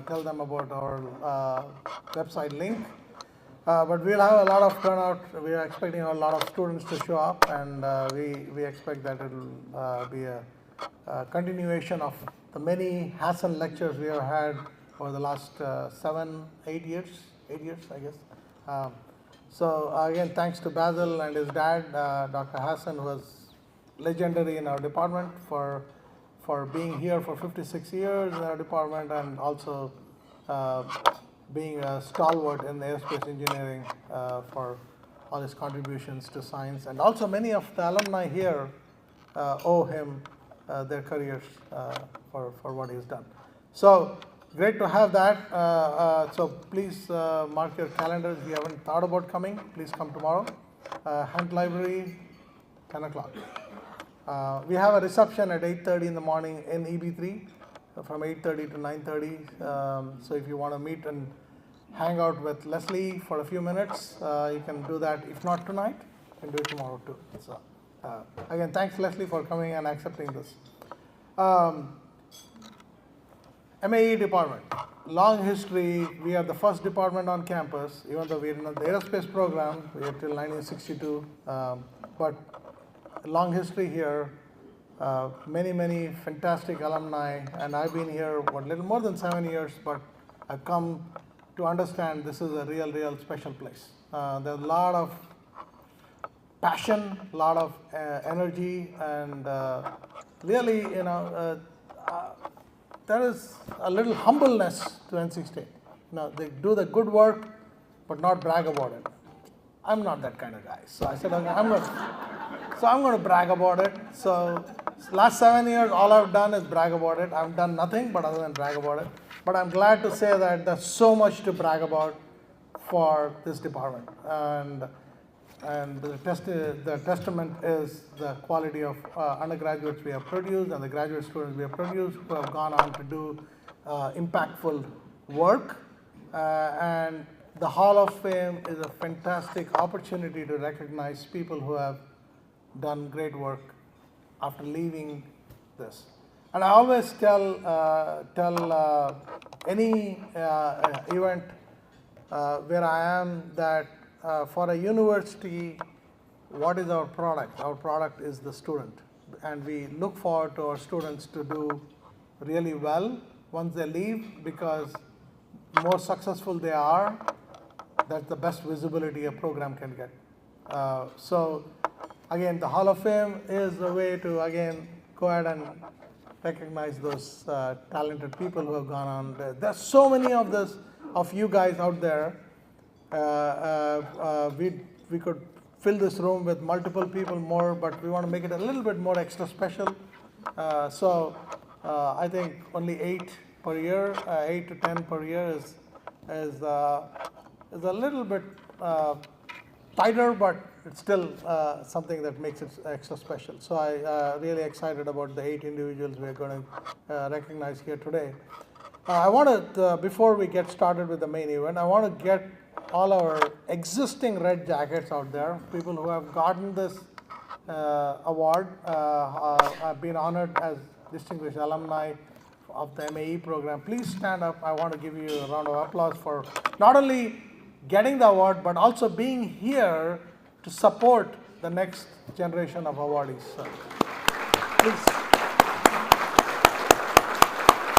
tell them about our website link. But we'll have a lot of turnout. We are expecting a lot of students to show up, and we expect that it will be a continuation of the many Hassan lectures we have had over the last 8 years, I guess. So again, thanks to Basil and his dad, Dr. Hassan, who was legendary in our department for being here for 56 years in our department, and also being a stalwart in aerospace engineering for all his contributions to science. And also many of the alumni here owe him their careers for what he's done. So great to have that. So please mark your calendars. If you haven't thought about coming, please come tomorrow. Hunt Library, 10 o'clock. We have a reception at 8:30 in the morning in EB3 from 8:30 to 9:30. So if you want to meet and hang out with Leslie for a few minutes, you can do that. If not tonight, you can do it tomorrow too. So again, thanks Leslie for coming and accepting this. MAE department, long history. We are the first department on campus, even though we are in the aerospace program. We are till 1962, but long history here. Many fantastic alumni, and I've been here a little more than 7 years, but I've come to understand this is a real special place. There's a lot of passion, a lot of energy, and really, there is a little humbleness to NC State. They do the good work, but not brag about it. I'm not that kind of guy. So I said, okay, I'm going to brag about it. So last 7 years, all I've done is brag about it. I've done nothing but other than brag about it. But I'm glad to say that there's so much to brag about for this department. And the testament is the quality of undergraduates we have produced and the graduate students we have produced who have gone on to do impactful work. And the Hall of Fame is a fantastic opportunity to recognize people who have done great work after leaving this. And I always tell any event where I am that for a university, what is our product? Our product is the student. And we look forward to our students to do really well once they leave, because the more successful they are, that's the best visibility a program can get. So again, the Hall of Fame is a way to, again, go ahead and recognize those talented people who have gone on. There's so many of you guys out there. We could fill this room with multiple people more, but we want to make it a little bit more extra special. So I think only 8 per year, 8 to 10 per year is a little bit tighter, but it's still something that makes it extra special. So I'm really excited about the 8 individuals we're going to recognize here today. I want to, before we get started with the main event, I want to get all our existing red jackets out there, people who have gotten this award, have been honored as distinguished alumni of the MAE program. Please stand up. I want to give you a round of applause for not only getting the award, but also being here to support the next generation of awardees. So, please.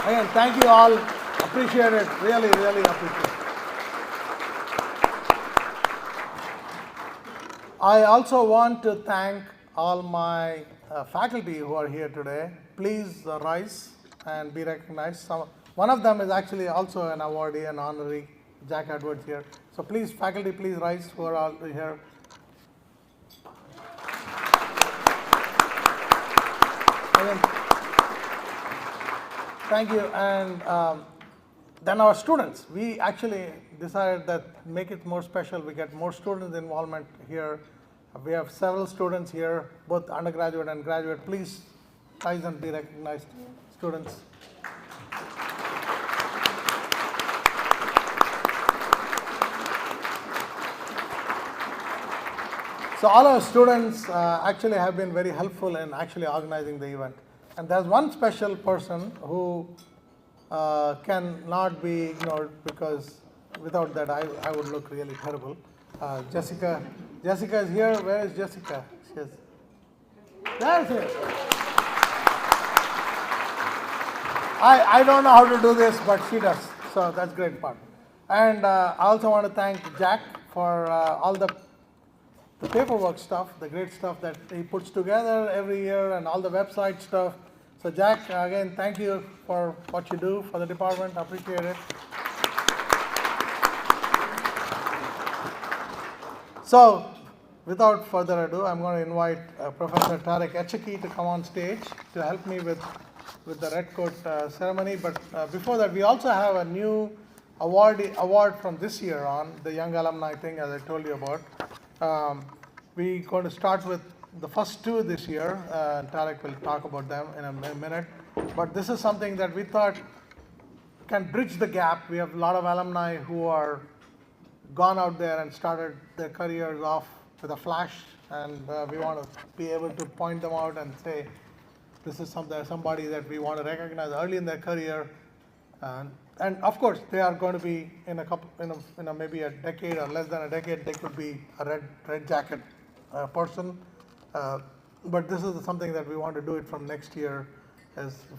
Again, thank you all. Appreciate it. Really appreciate it. I also want to thank all my faculty who are here today. Please rise and be recognized. One of them is actually also an awardee, an honorary, Jack Edwards here. So please, faculty, please rise who are all here. Again, thank you. And then our students. We actually decided that make it more special. We get more students involvement here. We have several students here, both undergraduate and graduate. Please rise and be recognized, students. So all our students actually have been very helpful in actually organizing the event. And there's one special person who cannot be ignored, because without that I would look really terrible. Jessica is here. Where is Jessica? She's there. She is. I don't know how to do this, but she does. So that's great part. And I also want to thank Jack for all the paperwork stuff, the great stuff that he puts together every year, and all the website stuff. So Jack, again, thank you for what you do for the department. I appreciate it. So without further ado, I'm going to invite Professor Tarek Echeki to come on stage to help me with the red coat ceremony. But before that, we also have a new award from this year on, the Young Alumni thing, as I told you about. We're going to start with the first two this year. Tarek will talk about them in a minute. But this is something that we thought can bridge the gap. We have a lot of alumni who are gone out there and started their careers off with a flash, and we want to be able to point them out and say, this is somebody that we want to recognize early in their career. And of course, they are going to be in maybe a decade or less than a decade, they could be a red jacket person. But this is something that we want to do it from next year,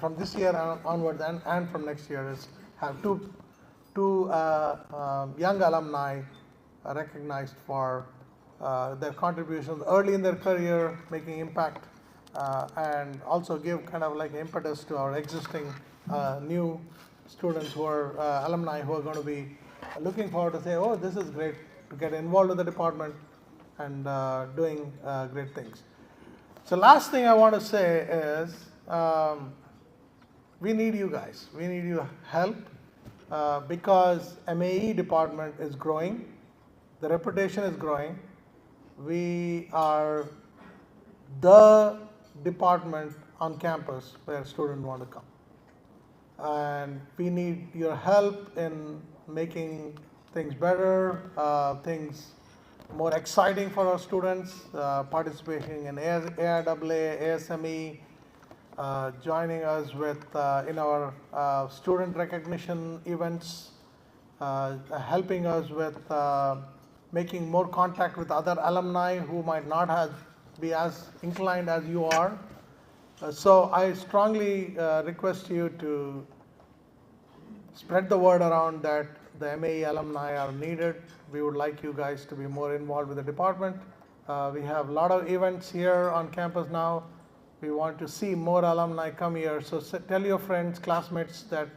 from this year onwards, and from next year, is have two young alumni recognized for their contributions early in their career, making impact, and also give kind of like impetus to our existing new students who are alumni who are going to be looking forward to say, oh, this is great to get involved with the department and doing great things. So last thing I want to say is we need you guys. We need your help because MAE department is growing. The reputation is growing. We are the department on campus where students want to come. And we need your help in making things better, things more exciting for our students, participating in AIAA, ASME, joining us with in our student recognition events, helping us with making more contact with other alumni who might not be as inclined as you are. So I strongly request you to spread the word around that the MAE alumni are needed. We would like you guys to be more involved with the department. We have a lot of events here on campus now. We want to see more alumni come here. So tell your friends, classmates that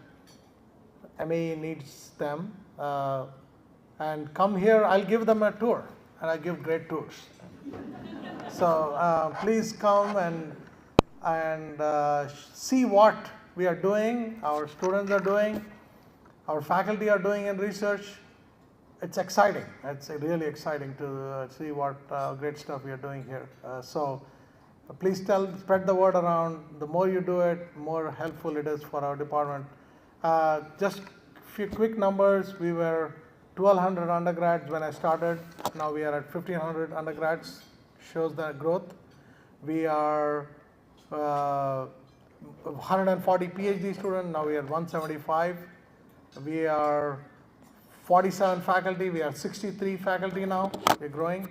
MAE needs them. And come here, I'll give them a tour, and I give great tours. So please come and see what we are doing, our students are doing, our faculty are doing in research. It's exciting. It's really exciting to see what great stuff we are doing here. So please spread the word around. The more you do it, the more helpful it is for our department. Just a few quick numbers. We were 1,200 undergrads when I started. Now we are at 1,500 undergrads. Shows that growth. We are 140 PhD students. Now we are 175. We are 47 faculty. We are 63 faculty now. We're growing.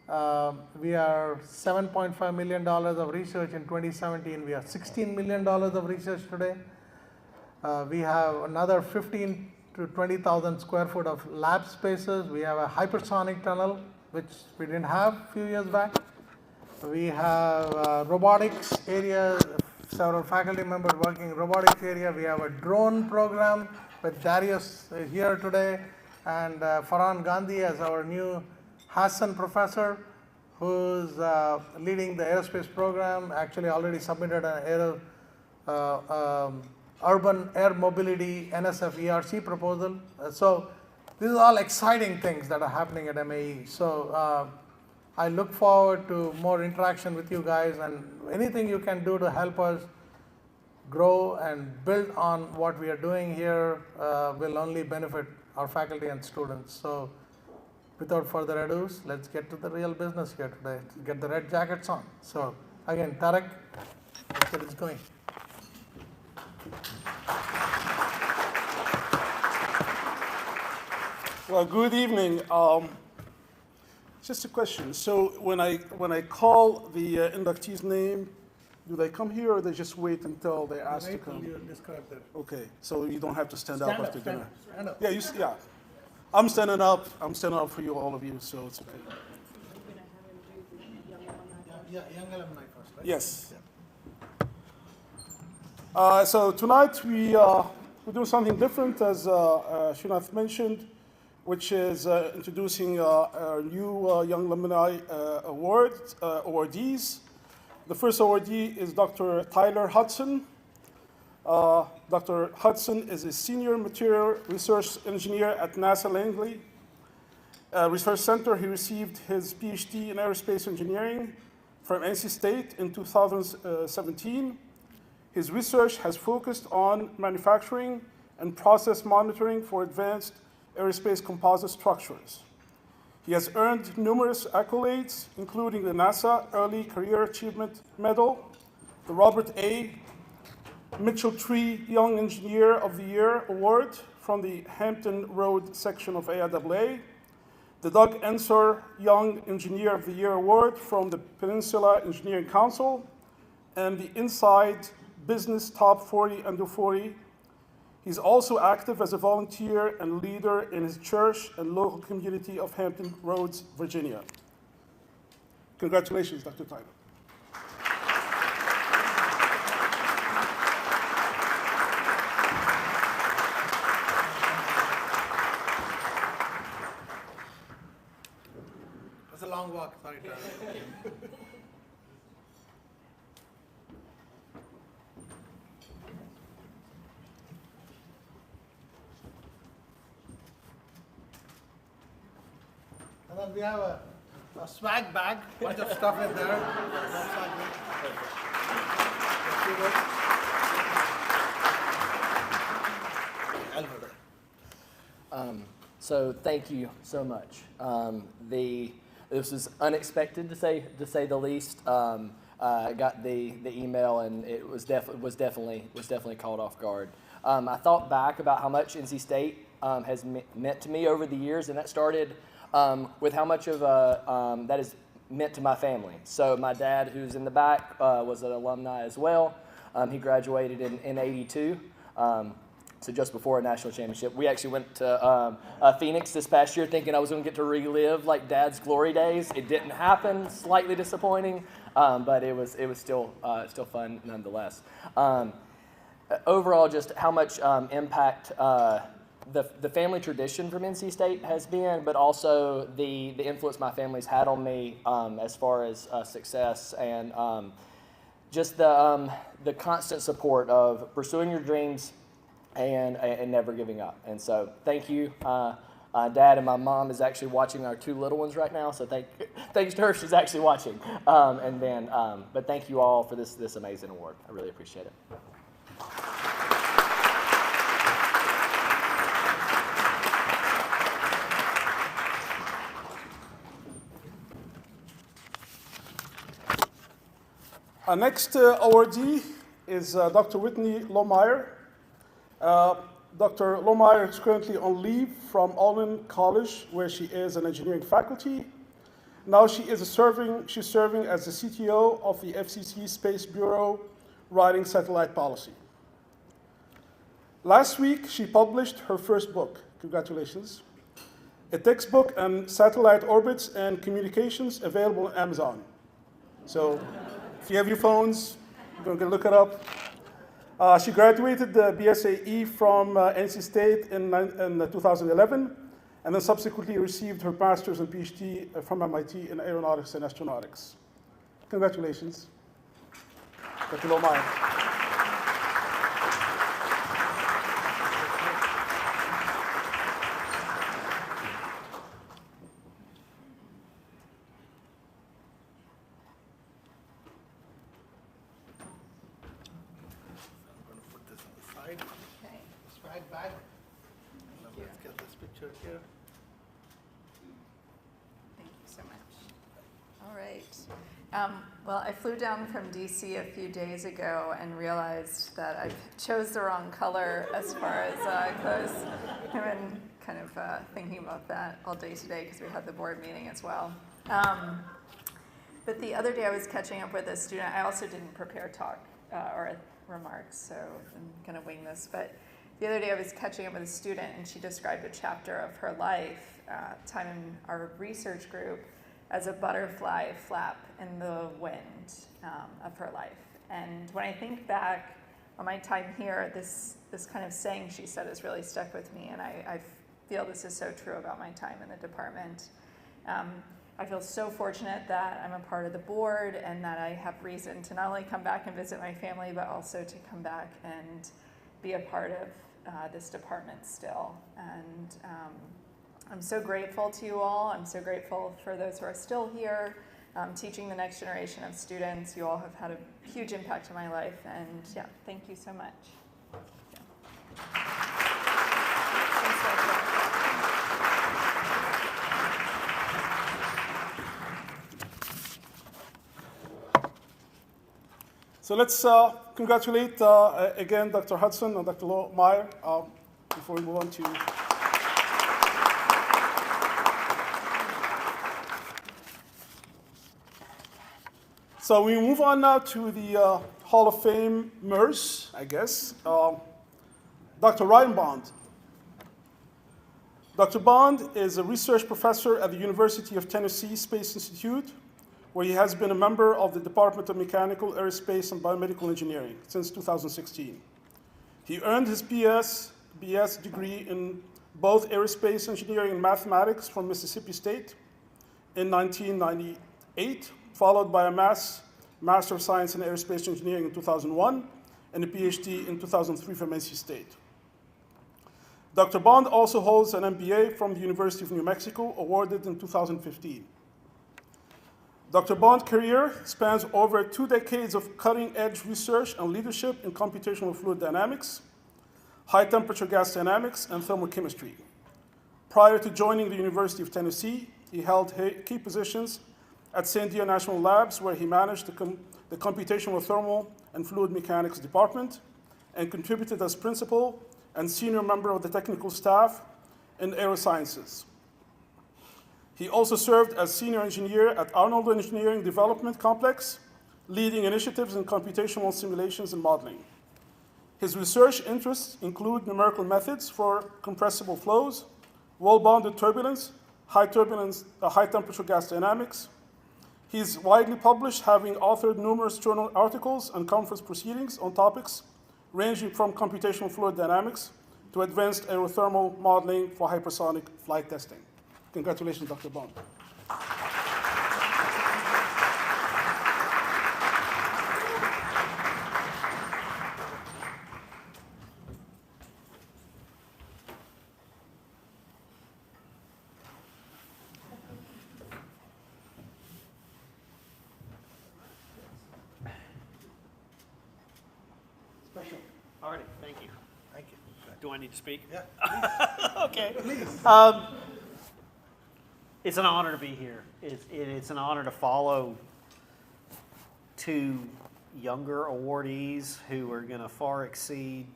We are $7.5 million of research in 2017. We are $16 million of research today. We have another 15 to 20,000 square foot of lab spaces. We have a hypersonic tunnel, which we didn't have a few years back. We have robotics area, several faculty members working in robotics area. We have a drone program with Darius here today, and Farhan Gandhi as our new Hassan professor, who's leading the aerospace program. Actually already submitted an urban air mobility NSF ERC proposal. So these are all exciting things that are happening at MAE. So I look forward to more interaction with you guys, and anything you can do to help us grow and build on what we are doing here will only benefit our faculty and students. So without further ado, let's get to the real business here today. Get the red jackets on. So again, Tarek, let's get this going. Well, good evening. Just a question. So when I call the inductee's name, do they come here or they just wait until they're asked to come? You describe that. Okay, so you don't have to stand up after dinner. Stand up. Yeah, yeah. I'm standing up. I'm standing up for you, all of you. So it's okay. Yeah, young alumni first, right? Yes. So tonight we do something different, as Srinath mentioned, which is introducing our new Young Alumni awardees. The first awardee is Dr. Tyler Hudson. Dr. Hudson is a senior material research engineer at NASA Langley Research Center. He received his PhD in aerospace engineering from NC State in 2017. His research has focused on manufacturing and process monitoring for advanced aerospace composite structures. He has earned numerous accolades, including the NASA Early Career Achievement Medal, the Robert A. Mitchell Tree Young Engineer of the Year Award from the Hampton Road section of AIAA, the Doug Ensor Young Engineer of the Year Award from the Peninsula Engineering Council, and the Inside Business Top 40 Under 40. He's also active as a volunteer and leader in his church and local community of Hampton Roads, Virginia. Congratulations, Dr. Tyler. It's a long walk, sorry, Tyler. And then we have a swag bag, bunch of stuff in there. So thank you so much. This was unexpected to say the least. I got the email and it was definitely caught off guard. I thought back about how much NC State has meant to me over the years, and that started with how much of that is meant to my family. So my dad, who's in the back, was an alumni as well. He graduated in '82. So just before a national championship. We actually went to Phoenix this past year thinking I was going to get to relive like Dad's glory days. It didn't happen, slightly disappointing, but it was still fun nonetheless. Overall, just how much impact the family tradition from NC State has been, but also the influence my family's had on me as far as success and just the constant support of pursuing your dreams and never giving up. And so thank you. Dad and my mom is actually watching our two little ones right now, so thanks to her, she's actually watching. But thank you all for this amazing award. I really appreciate it. Our next awardee is Dr. Whitney Lohmeyer. Dr. Lohmeyer is currently on leave from Alumni College, where she is an engineering faculty. Now she's serving as the CTO of the FCC Space Bureau, writing satellite policy. Last week, she published her first book, congratulations, a textbook on satellite orbits and communications available on Amazon. So if you have your phones, you can look it up. She graduated the BSAE from NC State in 2011, and then subsequently received her master's and PhD from MIT in aeronautics and astronautics. Congratulations, Dr. Lohmeyer. Bag. Let's get this picture here. Thank you so much. All right. Well, I flew down from DC a few days ago and realized that I chose the wrong color as far as clothes. I'm in kind of thinking about that all day today because we had the board meeting as well. But the other day I was catching up with a student. I also didn't prepare talk or remarks, so I'm going to wing this. But the other day I was catching up with a student, and she described a chapter of her life, time in our research group, as a butterfly flap in the wind of her life. And when I think back on my time here, this kind of saying she said has really stuck with me, and I feel this is so true about my time in the department. I feel so fortunate that I'm a part of the board and that I have reason to not only come back and visit my family, but also to come back and be a part of this department still. And I'm so grateful to you all. I'm so grateful for those who are still here, teaching the next generation of students. You all have had a huge impact on my life, and yeah, thank you so much. Yeah. Thanks, Rachel. So let's congratulate again Dr. Hudson and Dr. Meyer before we move on to. So we move on now to the Hall of Fame MERS, I guess. Dr. Ryan Bond. Dr. Bond is a research professor at the University of Tennessee Space Institute, where he has been a member of the Department of Mechanical, Aerospace, and Biomedical Engineering since 2016. He earned his BS degree in both aerospace engineering and mathematics from Mississippi State in 1998, followed by a Master of Science in Aerospace Engineering in 2001, and a PhD in 2003 from NC State. Dr. Bond also holds an MBA from the University of New Mexico, awarded in 2015. Dr. Bond's career spans over 2 decades of cutting-edge research and leadership in computational fluid dynamics, high-temperature gas dynamics, and thermochemistry. Prior to joining the University of Tennessee, he held key positions at Sandia National Labs, where he managed the computational thermal and fluid mechanics department and contributed as principal and senior member of the technical staff in aerosciences. He also served as senior engineer at Arnold Engineering Development Complex, leading initiatives in computational simulations and modeling. His research interests include numerical methods for compressible flows, wall-bounded turbulence, high temperature gas dynamics. He's widely published, having authored numerous journal articles and conference proceedings on topics ranging from computational fluid dynamics to advanced aerothermal modeling for hypersonic flight testing. Congratulations, Dr. Bond. Special. All right, thank you. Thank you. Do I need to speak? Yeah. Okay. It's an honor to be here. It's an honor to follow 2 younger awardees who are going to far exceed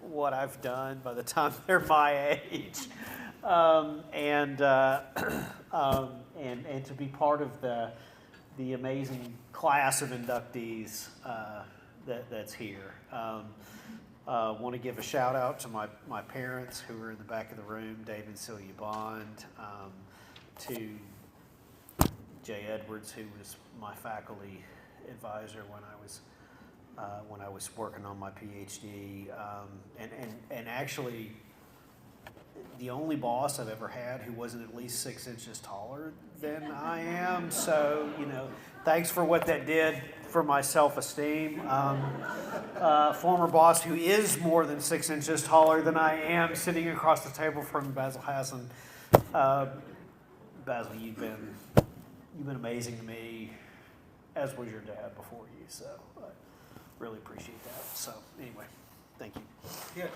what I've done by the time they're my age, and to be part of the amazing class of inductees that's here. Want to give a shout out to my parents who are in the back of the room, Dave and Celia Bond, to Jay Edwards, who was my faculty advisor when I was working on my PhD, and actually the only boss I've ever had who wasn't at least 6 inches taller than I am. So, thanks for what that did for my self-esteem. Former boss who is more than 6 inches taller than I am, sitting across the table from Basil Hassan. Basil, you've been amazing to me, as was your dad before you. So I really appreciate that. So anyway, thank you. Yeah.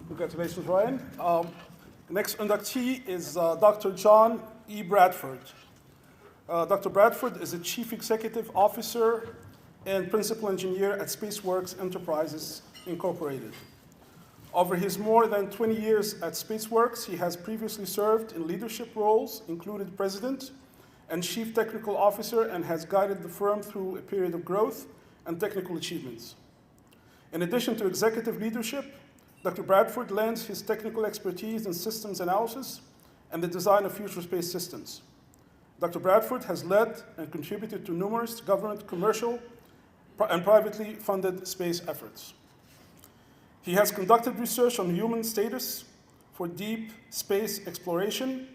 Congratulations, Ryan. Next inductee is Dr. John E. Bradford. Dr. Bradford is the Chief Executive Officer and Principal Engineer at SpaceWorks Enterprises, Incorporated. Over his more than 20 years at SpaceWorks, he has previously served in leadership roles, included President and Chief Technical Officer, and has guided the firm through a period of growth and technical achievements. In addition to executive leadership, Dr. Bradford lends his technical expertise in systems analysis and the design of future space systems. Dr. Bradford has led and contributed to numerous government, commercial, and privately funded space efforts. He has conducted research on human status for deep space exploration,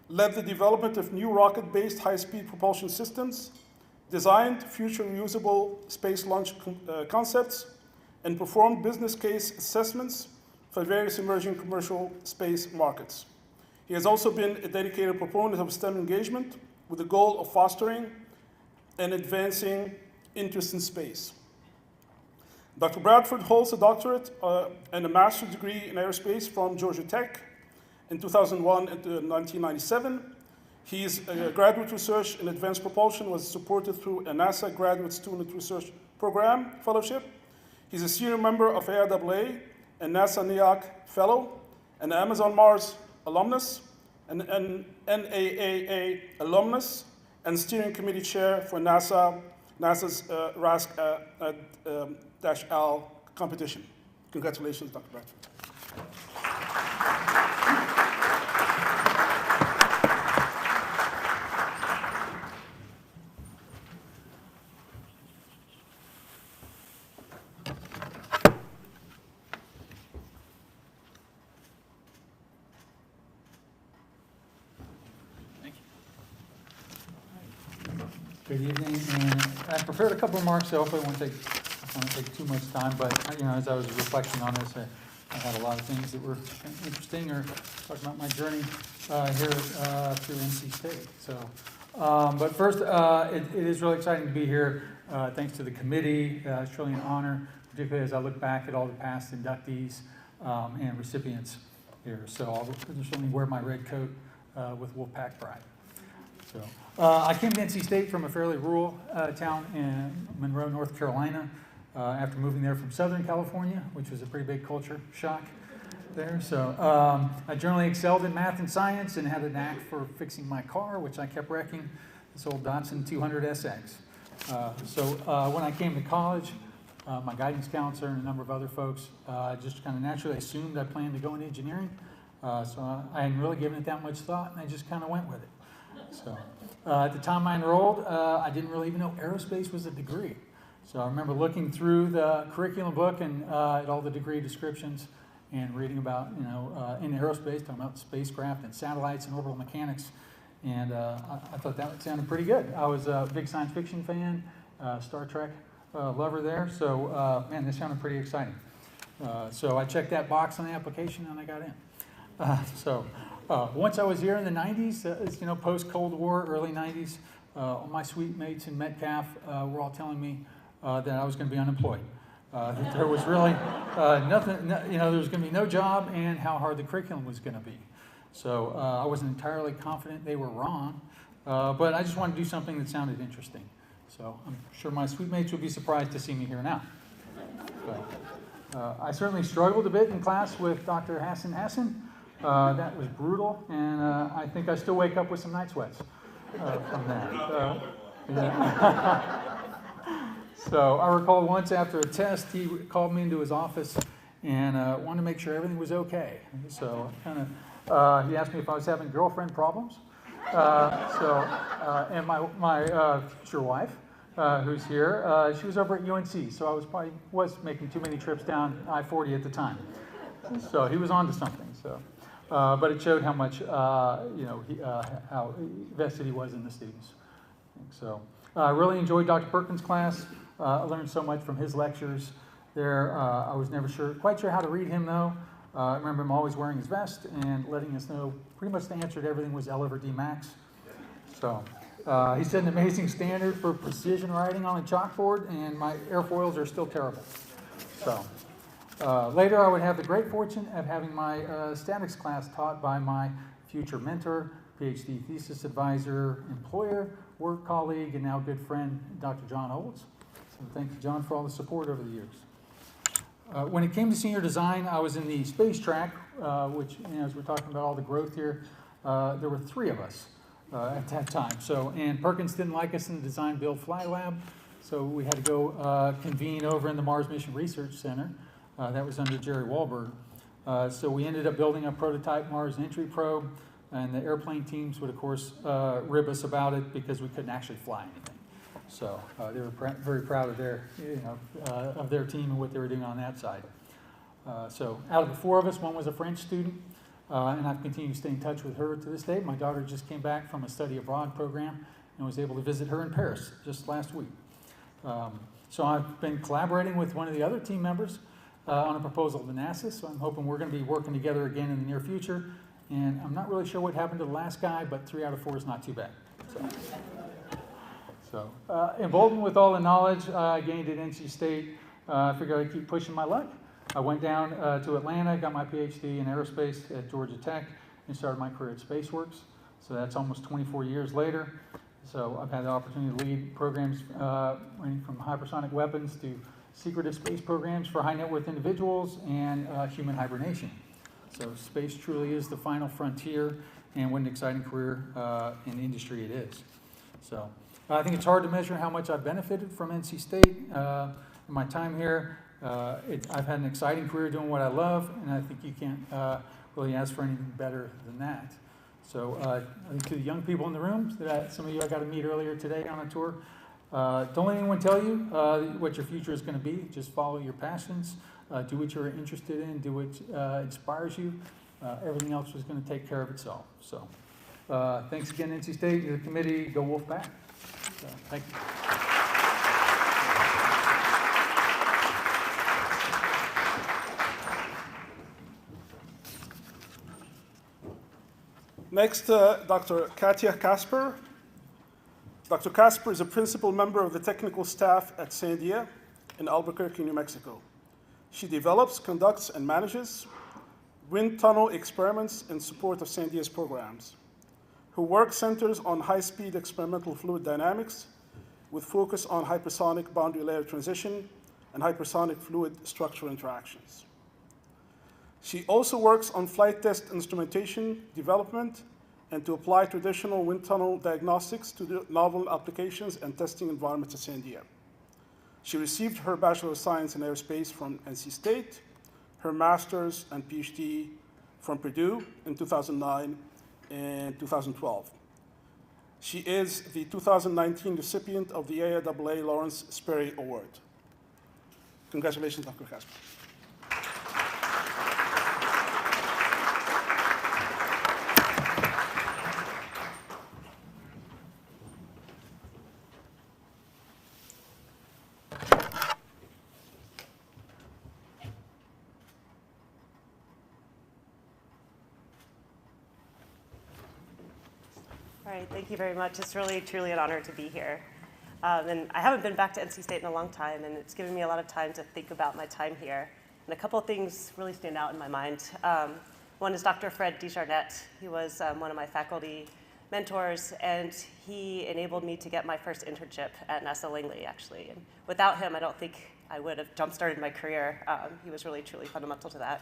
led the development of new rocket-based high-speed propulsion systems, designed future reusable space launch concepts, and performed business case assessments for various emerging commercial space markets. He has also been a dedicated proponent of STEM engagement with the goal of fostering and advancing interest in space. Dr. Bradford holds a doctorate and a master's degree in aerospace from Georgia Tech in 2001 and 1997. His graduate research in advanced propulsion was supported through a NASA Graduate Student Research Program fellowship. He's a senior member of AIAA, a NASA NEOC fellow, an Amazon Mars alumnus, an NAAA alumnus, and steering committee chair for NASA's RASC-L competition. Congratulations, Dr. Bradford. Good evening, and I prepared a couple of remarks, so hopefully I won't take too much time, but as I was reflecting on this, I had a lot of things that were interesting, or talking about my journey here through NC State. So, but first, it is really exciting to be here. Thanks to the committee, it's truly an honor, particularly as I look back at all the past inductees and recipients here. So I'll certainly wear my red coat with Wolfpack pride. So, I came to NC State from a fairly rural town in Monroe, North Carolina, after moving there from Southern California, which was a pretty big culture shock there. So I generally excelled in math and science and had a knack for fixing my car, which I kept wrecking, this old Datsun 200SX. So when I came to college, my guidance counselor and a number of other folks just kind of naturally assumed I planned to go into engineering. So I hadn't really given it that much thought, and I just kind of went with it. So at the time I enrolled, I didn't really even know aerospace was a degree. So I remember looking through the curriculum book and at all the degree descriptions and reading about, in aerospace, talking about spacecraft and satellites and orbital mechanics. And I thought that sounded pretty good. I was a big science fiction fan, Star Trek lover there. So, man, this sounded pretty exciting. So I checked that box on the application and I got in. Once I was here in the 90s, post-Cold War, early 90s, all my suite mates in Metcalf were all telling me that I was going to be unemployed. That there was really nothing, there was going to be no job and how hard the curriculum was going to be. So I wasn't entirely confident they were wrong, but I just wanted to do something that sounded interesting. So I'm sure my suite mates would be surprised to see me here now. But, I certainly struggled a bit in class with Dr. Hassan. That was brutal, and I think I still wake up with some night sweats from that. Yeah. So I recall once after a test, he called me into his office and wanted to make sure everything was okay. So he asked me if I was having girlfriend problems. And my future wife, who's here, she was over at UNC, so I was making too many trips down I-40 at the time. So he was on to something. So. But it showed how much, how vested he was in the students. So I really enjoyed Dr. Perkins' class. I learned so much from his lectures there. I was never quite sure how to read him, though. I remember him always wearing his vest and letting us know pretty much the answer to everything was L over D max. So he set an amazing standard for precision writing on a chalkboard, and my airfoils are still terrible. So. Later, I would have the great fortune of having my statics class taught by my future mentor, PhD thesis advisor, employer, work colleague and now good friend, Dr. John Holtz. So thank you, John, for all the support over the years. When it came to senior design, I was in the space track, which, as we're talking about all the growth here, there were 3 of us at that time. So, and Perkins didn't like us in the Design Build Fly Lab, so we had to go convene over in the Mars Mission Research Center. That was under Jerry Wahlberg. So we ended up building a prototype Mars entry probe, and the airplane teams would, of course, rib us about it because we couldn't actually fly anything. So they were very proud of their team and what they were doing on that side. So out of the 4 of us, one was a French student, and I've continued to stay in touch with her to this day. My daughter just came back from a study abroad program and was able to visit her in Paris just last week. So I've been collaborating with one of the other team members on a proposal to NASA, so I'm hoping we're going to be working together again in the near future. And I'm not really sure what happened to the last guy, but 3 out of 4 is not too bad. So emboldened with all the knowledge I gained at NC State, I figured I'd keep pushing my luck. I went down to Atlanta, got my PhD in aerospace at Georgia Tech, and started my career at SpaceWorks. So that's almost 24 years later. So I've had the opportunity to lead programs ranging from hypersonic weapons to secretive space programs for high net worth individuals and human hibernation. So space truly is the final frontier, and what an exciting career in industry it is. So I think it's hard to measure how much I've benefited from NC State in my time here. I've had an exciting career doing what I love, and I think you can't really ask for anything better than that. So I think to the young people in the room, some of you I got to meet earlier today on a tour, don't let anyone tell you what your future is going to be. Just follow your passions, do what you're interested in, do what inspires you. Everything else is going to take care of itself. So thanks again, NC State, the committee. Go Wolfpack. So, thank you. Next, Dr. Katia Kasper. Dr. Kasper is a principal member of the technical staff at Sandia in Albuquerque, New Mexico. She develops, conducts, and manages wind tunnel experiments in support of Sandia's programs. Her work centers on high-speed experimental fluid dynamics with focus on hypersonic boundary layer transition and hypersonic fluid structure interactions. She also works on flight test instrumentation development and to apply traditional wind tunnel diagnostics to novel applications and testing environments at Sandia. She received her Bachelor of Science in Aerospace from NC State, her Master's and PhD from Purdue in 2009 and 2012. She is the 2019 recipient of the AIAA Lawrence Sperry Award. Congratulations, Dr. Kasper. All right, thank you very much. It's really, truly an honor to be here. And I haven't been back to NC State in a long time, and it's given me a lot of time to think about my time here. And a couple of things really stand out in my mind. One is Dr. Fred DeJarnette. He was one of my faculty mentors, and he enabled me to get my first internship at NASA Langley, actually. And without him, I don't think I would have jump-started my career. He was really, truly fundamental to that.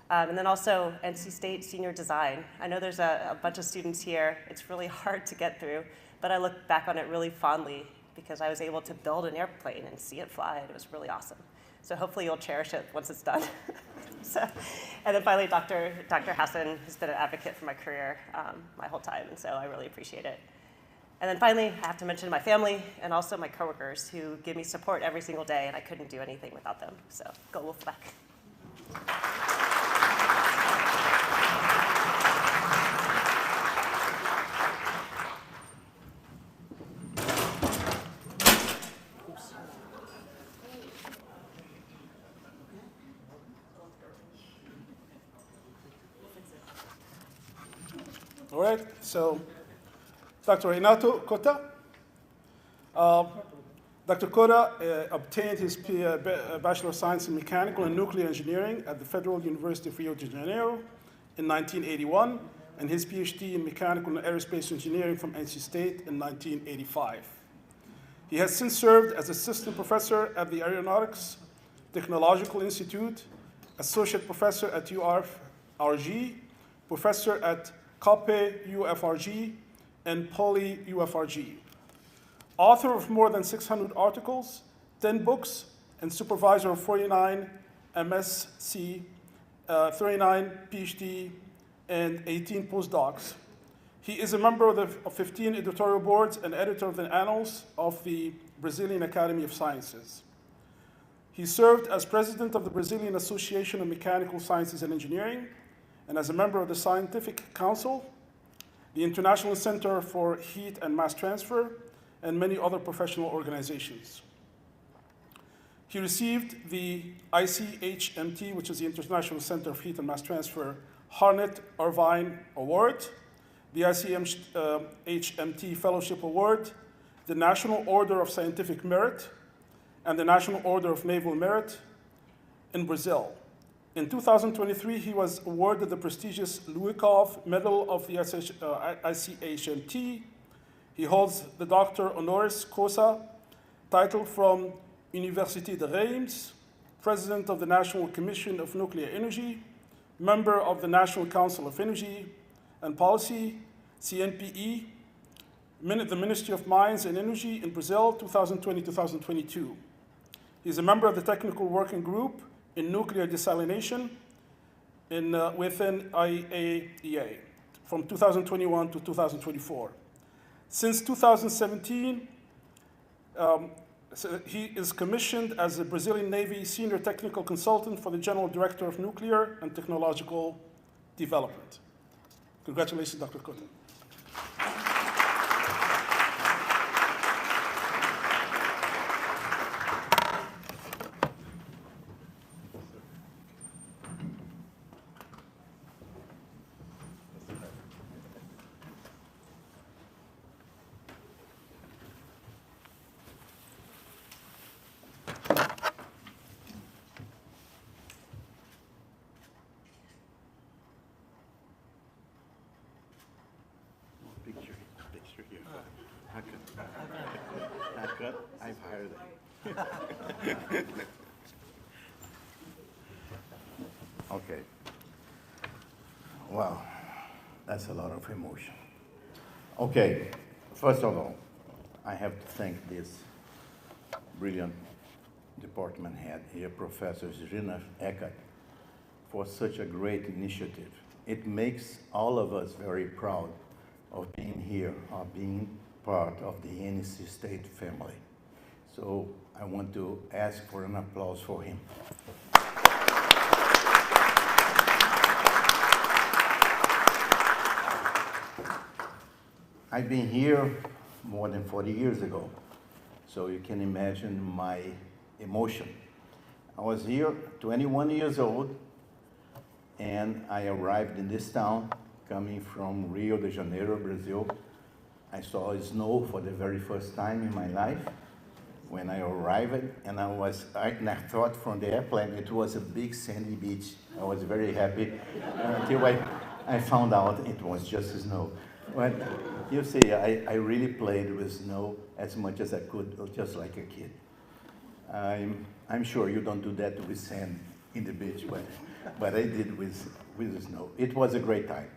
And then also NC State Senior Design. I know there's a bunch of students here. It's really hard to get through, but I look back on it really fondly because I was able to build an airplane and see it fly, and it was really awesome. So hopefully you'll cherish it once it's done. And then finally, Dr. Hassan has been an advocate for my career my whole time, and so I really appreciate it. And then finally, I have to mention my family and also my coworkers who give me support every single day, and I couldn't do anything without them. So go Wolfpack. All right, so Dr. Renato Cota. Dr. Cota obtained his Bachelor of Science in Mechanical and Nuclear Engineering at the Federal University of Rio de Janeiro in 1981 and his PhD in mechanical and aerospace engineering from NC State in 1985. He has since served as assistant professor at the Aeronautics Technological Institute, associate professor at UFRG, professor at CAPE UFRG, and Poly UFRG. Author of more than 600 articles, 10 books, and supervisor of 49 MSc, 39 PhD, and 18 postdocs. He is a member of 15 editorial boards and editor of the Annals of the Brazilian Academy of Sciences. He served as president of the Brazilian Association of Mechanical Sciences and Engineering, and as a member of the Scientific Council, the International Center for Heat and Mass Transfer, and many other professional organizations. He received the ICHMT, which is the International Center of Heat and Mass Transfer, Harnett Irvine Award, the ICHMT Fellowship Award, the National Order of Scientific Merit, and the National Order of Naval Merit in Brazil. In 2023, he was awarded the prestigious Luikov Medal of the ICHMT. He holds the Doctor Honoris Causa title from Université de Reims, President of the National Commission of Nuclear Energy, member of the National Council of Energy and Policy, CNPE, the Ministry of Mines and Energy in Brazil, 2020-2022. He's a member of the Technical Working Group in Nuclear Desalination within IAEA from 2021 to 2024. Since 2017, he is commissioned as the Brazilian Navy Senior Technical Consultant for the General Director of Nuclear and Technological Development. Congratulations, Dr. Cota. Picture here. Haircut. I've hired them. Okay. Wow, that's a lot of emotion. Okay, first of all, I have to thank this brilliant department head here, Professor Zrina Eckert, for such a great initiative. It makes all of us very proud of being here, of being part of the NC State family. So I want to ask for an applause for him. I've been here more than 40 years ago, so you can imagine my emotion. I was here 21 years old, and I arrived in this town coming from Rio de Janeiro, Brazil. I saw snow for the very first time in my life when I arrived, and I thought from the airplane it was a big sandy beach. I was very happy until I found out it was just snow. But you see, I really played with snow as much as I could, just like a kid. I'm sure you don't do that with sand in the beach, but I did with snow. It was a great time.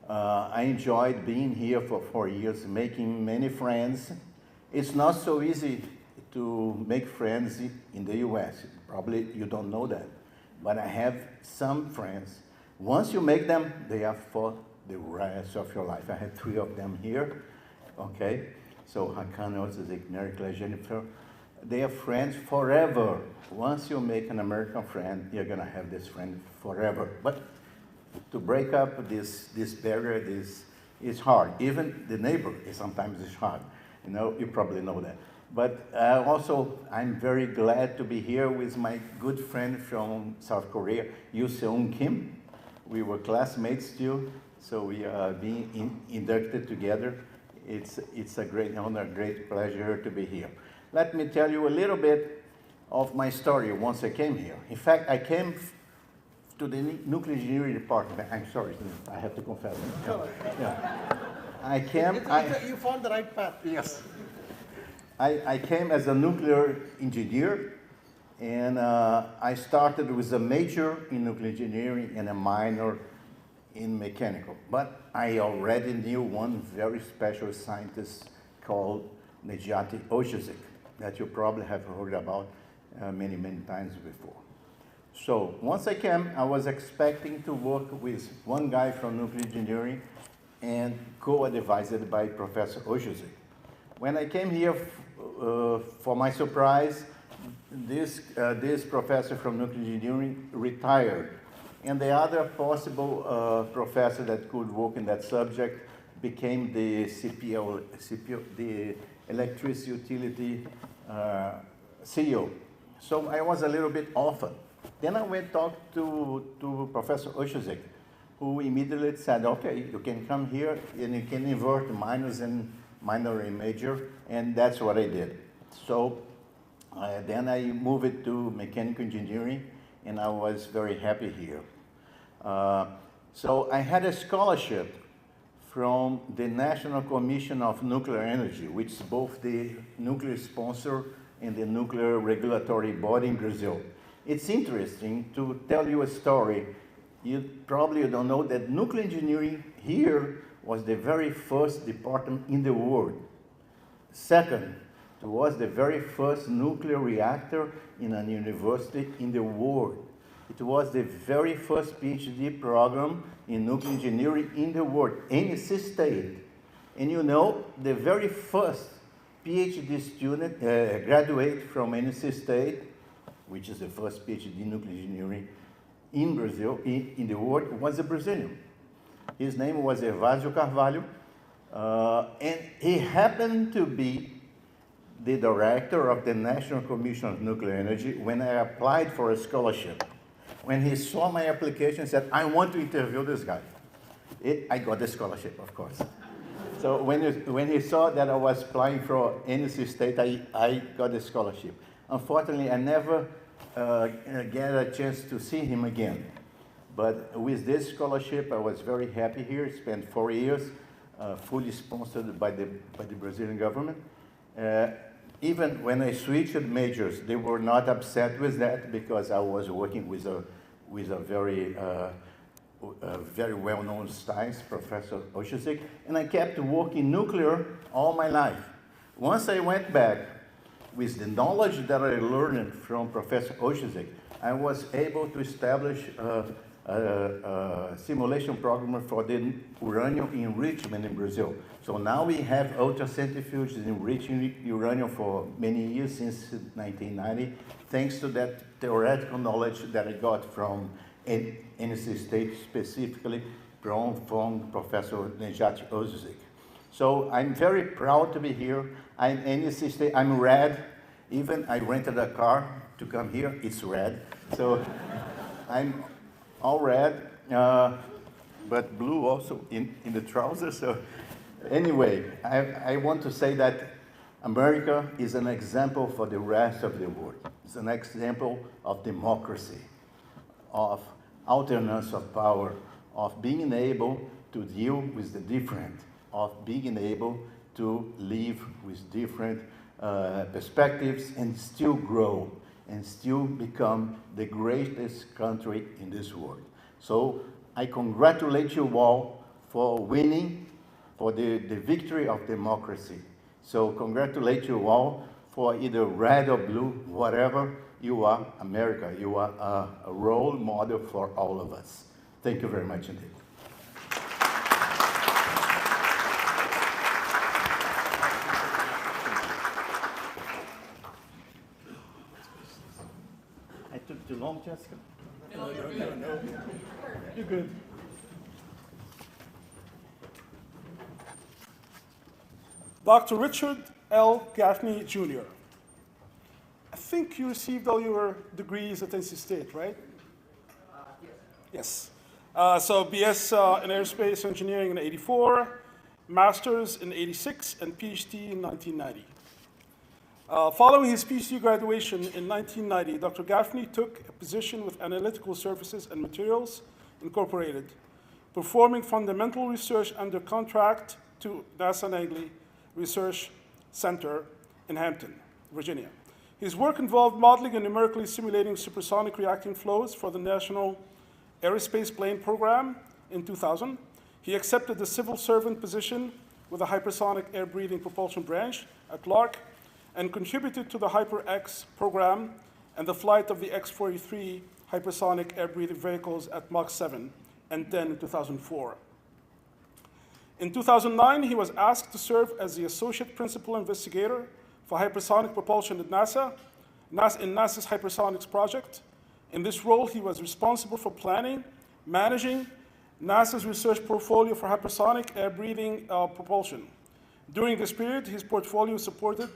I enjoyed being here for 4 years, making many friends. It's not so easy to make friends in the US. Probably you don't know that. But I have some friends. Once you make them, they are for the rest of your life. I had 3 of them here, okay? So Hakan also is Jennifer. They are friends forever. Once you make an American friend, you're gonna have this friend forever. But to break up this barrier, is hard. Even the neighbor sometimes is hard. You know, you probably know that. But also, I'm very glad to be here with my good friend from South Korea, Yoo Seung Kim. We were classmates too, so we are being inducted together. It's a great honor, great pleasure to be here. Let me tell you a little bit of my story once I came here. In fact, I came to the nuclear engineering department. I'm sorry, I have to confess. Yeah. I came. You found the right path. Yes. I came as a nuclear engineer, and I started with a major in nuclear engineering and a minor in mechanical. But I already knew one very special scientist called Nejati Oshizek, that you probably have heard about many, many times before. So once I came, I was expecting to work with one guy from nuclear engineering and co-advised by Professor Oshizek. When I came here, for my surprise, this professor from nuclear engineering retired. And the other possible professor that could work in that subject became the CPO, the electricity utility CEO. So I was a little bit orphaned. Then I went talk to Professor Oshizek, who immediately said, okay, you can come here and you can invert minors and minor and major, and that's what I did. So then I moved to mechanical engineering, and I was very happy here. So I had a scholarship from the National Commission of Nuclear Energy, which is both the nuclear sponsor and the nuclear regulatory body in Brazil. It's interesting to tell you a story. You probably don't know that nuclear engineering here was the very first department in the world. Second, it was the very first nuclear reactor in a university in the world. It was the very first PhD program in nuclear engineering in the world, NC State. And you know, the very first PhD student graduate from NC State, which is the first PhD in nuclear engineering in Brazil, in the world, was a Brazilian. His name was Evásio Carvalho, and he happened to be the director of the National Commission of Nuclear Energy when I applied for a scholarship. When he saw my application, he said, I want to interview this guy. I got the scholarship, of course. So when he saw that I was applying for NC State, I got the scholarship. Unfortunately, I never get a chance to see him again. But with this scholarship, I was very happy here. Spent 4 years, fully sponsored by the Brazilian government. Even when I switched majors, they were not upset with that because I was working with a very well-known science, Professor Oshizek, and I kept working nuclear all my life. Once I went back with the knowledge that I learned from Professor Oshizek, I was able to establish a simulation program for the uranium enrichment in Brazil. So now we have ultracentrifuges enriching uranium for many years, since 1990, thanks to that theoretical knowledge that I got from NC State, specifically from Professor Nejati Oshizek. So I'm very proud to be here. I'm NC State, I'm red. Even I rented a car to come here, it's red. So I'm all red, but blue also in the trousers. So anyway, I want to say that America is an example for the rest of the world. It's an example of democracy, of alternance of power, of being able to deal with the different, of being able to live with different perspectives and still grow and still become the greatest country in this world. So I congratulate you all for winning, for the victory of democracy. So congratulate you all for either red or blue, whatever you are, America. You are a role model for all of us. Thank you very much indeed. I took too long, Jessica? No. You're good. Dr. Richard L. Gaffney, Jr. I think you received all your degrees at NC State, right? Yes. So BS in Aerospace Engineering in '84, Master's in '86, and PhD in 1990. Following his PhD graduation in 1990, Dr. Gaffney took a position with Analytical Services and Materials Incorporated, performing fundamental research under contract to NASA Langley Research Center in Hampton, Virginia. His work involved modeling and numerically simulating supersonic reacting flows for the National Aerospace Plane Program in 2000. He accepted the civil servant position with the Hypersonic Air Breathing Propulsion Branch at Lark and contributed to the Hyper-X program and the flight of the X-43 hypersonic air breathing vehicles at Mach 7 and 10 in 2004. In 2009, he was asked to serve as the Associate Principal Investigator for Hypersonic Propulsion at NASA in NASA's Hypersonics project. In this role, he was responsible for planning, managing NASA's research portfolio for hypersonic air-breathing propulsion. During this period, his portfolio supported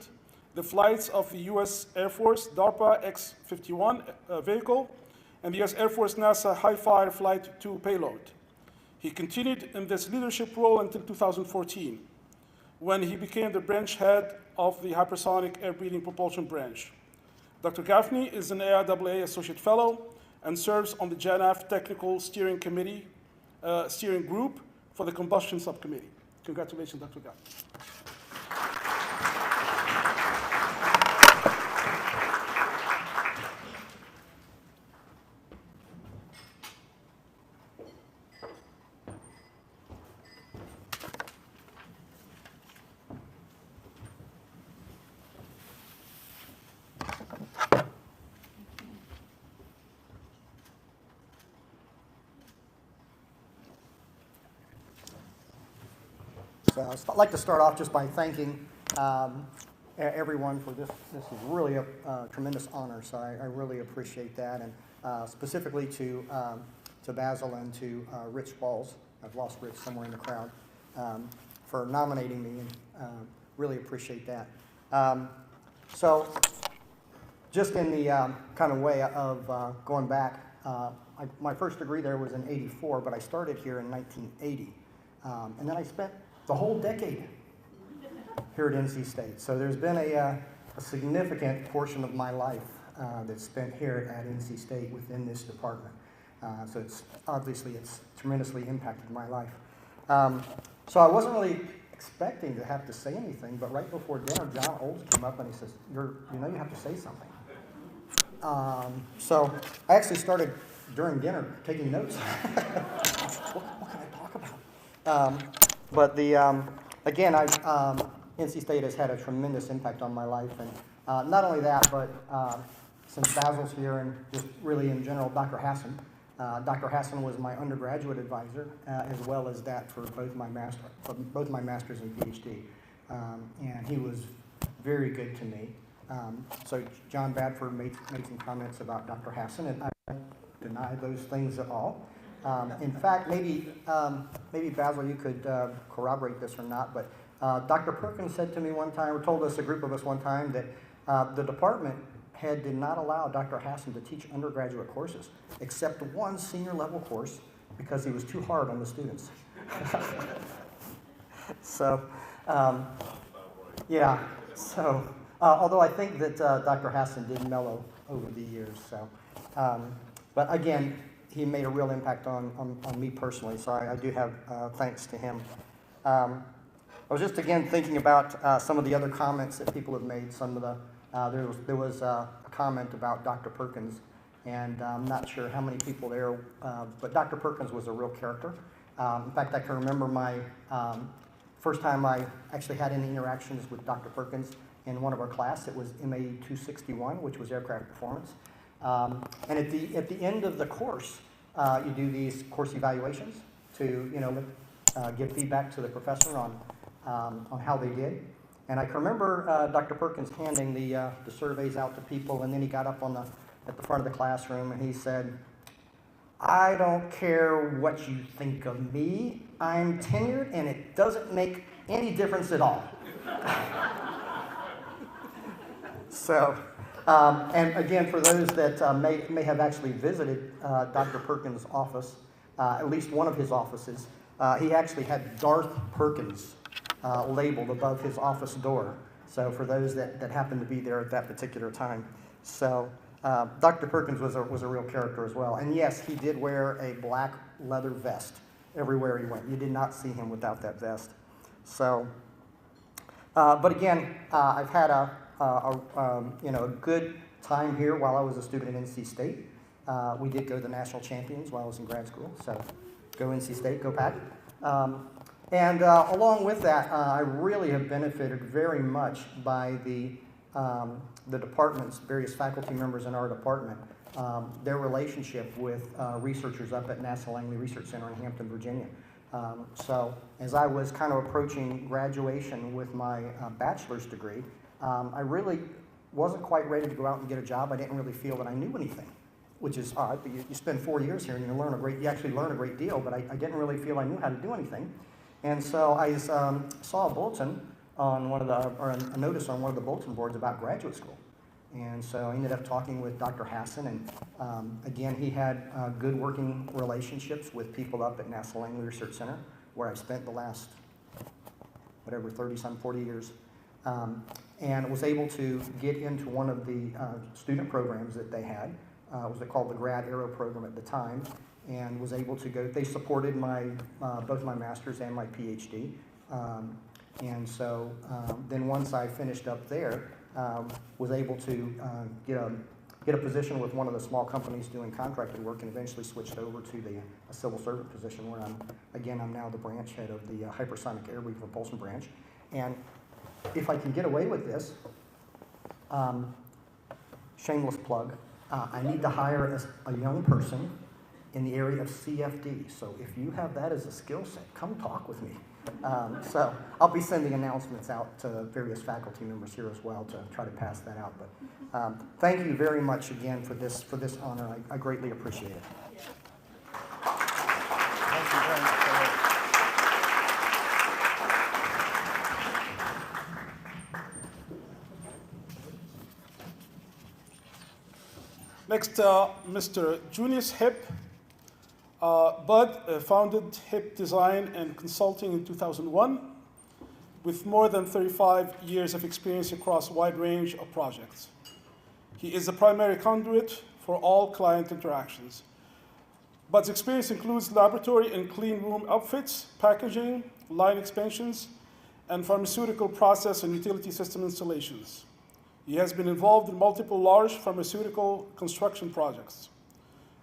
the flights of the U.S. Air Force DARPA X-51 vehicle and the U.S. Air Force NASA High-Fire Flight 2 payload. He continued in this leadership role until 2014, when he became the branch head of the Hypersonic Air-Breathing Propulsion Branch. Dr. Gaffney is an AIAA Associate Fellow and serves on the JANAF Technical Steering Committee, steering group for the Combustion Subcommittee. Congratulations, Dr. Gaffney. So I'd like to start off just by thanking everyone for this. This is really a tremendous honor, so I really appreciate that, and specifically to Basil and to Rich Balls. I've lost Rich somewhere in the crowd, for nominating me, and really appreciate that. So just in the kind of way of going back, my first degree there was in '84, but I started here in 1980, and then I spent the whole decade here at NC State. So there's been a significant portion of my life that's spent here at NC State within this department. So it's tremendously impacted my life. So I wasn't really expecting to have to say anything, but right before dinner, John Olds came up and he says, you have to say something. So I actually started during dinner taking notes. What can I talk about? But again, NC State has had a tremendous impact on my life, and not only that, but since Basil's here and just really in general, Dr. Hassan. Dr. Hassan was my undergraduate advisor, as well as that for both my master's and PhD, and he was very good to me. So John Badford made some comments about Dr. Hassan, and I don't deny those things at all. In fact, maybe Basil, you could corroborate this or not, but Dr. Perkins said to me one time, or told us, a group of us one time, that the department head did not allow Dr. Hassan to teach undergraduate courses, except one senior level course, because he was too hard on the students. So, yeah, so, although I think that Dr. Hassan did mellow over the years, so, but again, he made a real impact on me personally, so I do have thanks to him. I was just again thinking about some of the other comments that people have made. Some of the there was a comment about Dr. Perkins, and I'm not sure how many people there, but Dr. Perkins was a real character. In fact, I can remember my first time I actually had any interactions with Dr. Perkins in one of our class. It was MAE 261, which was aircraft performance. And at the end of the course, you do these course evaluations to give feedback to the professor on how they did. And I can remember Dr. Perkins handing the surveys out to people, and then he got up at the front of the classroom and he said, "I don't care what you think of me. I'm tenured, and it doesn't make any difference at all." So. And again, for those that may have actually visited Dr. Perkins' office, at least one of his offices, he actually had Darth Perkins labeled above his office door. So for those that happened to be there at that particular time. So Dr. Perkins was a real character as well. And yes, he did wear a black leather vest everywhere he went. You did not see him without that vest. So, but again, I've had a good time here while I was a student at NC State. We did go to the national champions while I was in grad school, so go NC State, go Pack. And along with that, I really have benefited very much by the department's various faculty members in our department, their relationship with researchers up at NASA Langley Research Center in Hampton, Virginia. So as I was kind of approaching graduation with my bachelor's degree, I really wasn't quite ready to go out and get a job. I didn't really feel that I knew anything, which is odd. But you spend 4 years here and you actually learn a great deal, but I didn't really feel I knew how to do anything. And so I saw a bulletin on or a notice on one of the bulletin boards about graduate school. And so I ended up talking with Dr. Hassan, and again, he had good working relationships with people up at NASA Langley Research Center, where I've spent the last, 30-some, 40 years, and was able to get into one of the student programs that they had. It was called the Grad Aero program at the time, and was able to go. They supported both my master's and my PhD. And so then once I finished up there, was able to get a position with one of the small companies doing contracted work, and eventually switched over to a civil servant position where I'm now the branch head of the hypersonic air wheel propulsion branch. And if I can get away with this, shameless plug, I need to hire a young person in the area of CFD. So if you have that as a skill set, come talk with me. So I'll be sending announcements out to various faculty members here as well to try to pass that out. But thank you very much again for this honor. I greatly appreciate it. Thank you very much. Next, Mr. Junius Hip. Bud founded Hip Design and Consulting in 2001 with more than 35 years of experience across a wide range of projects. He is the primary conduit for all client interactions. Bud's experience includes laboratory and clean room outfits, packaging, line expansions, and pharmaceutical process and utility system installations. He has been involved in multiple large pharmaceutical construction projects.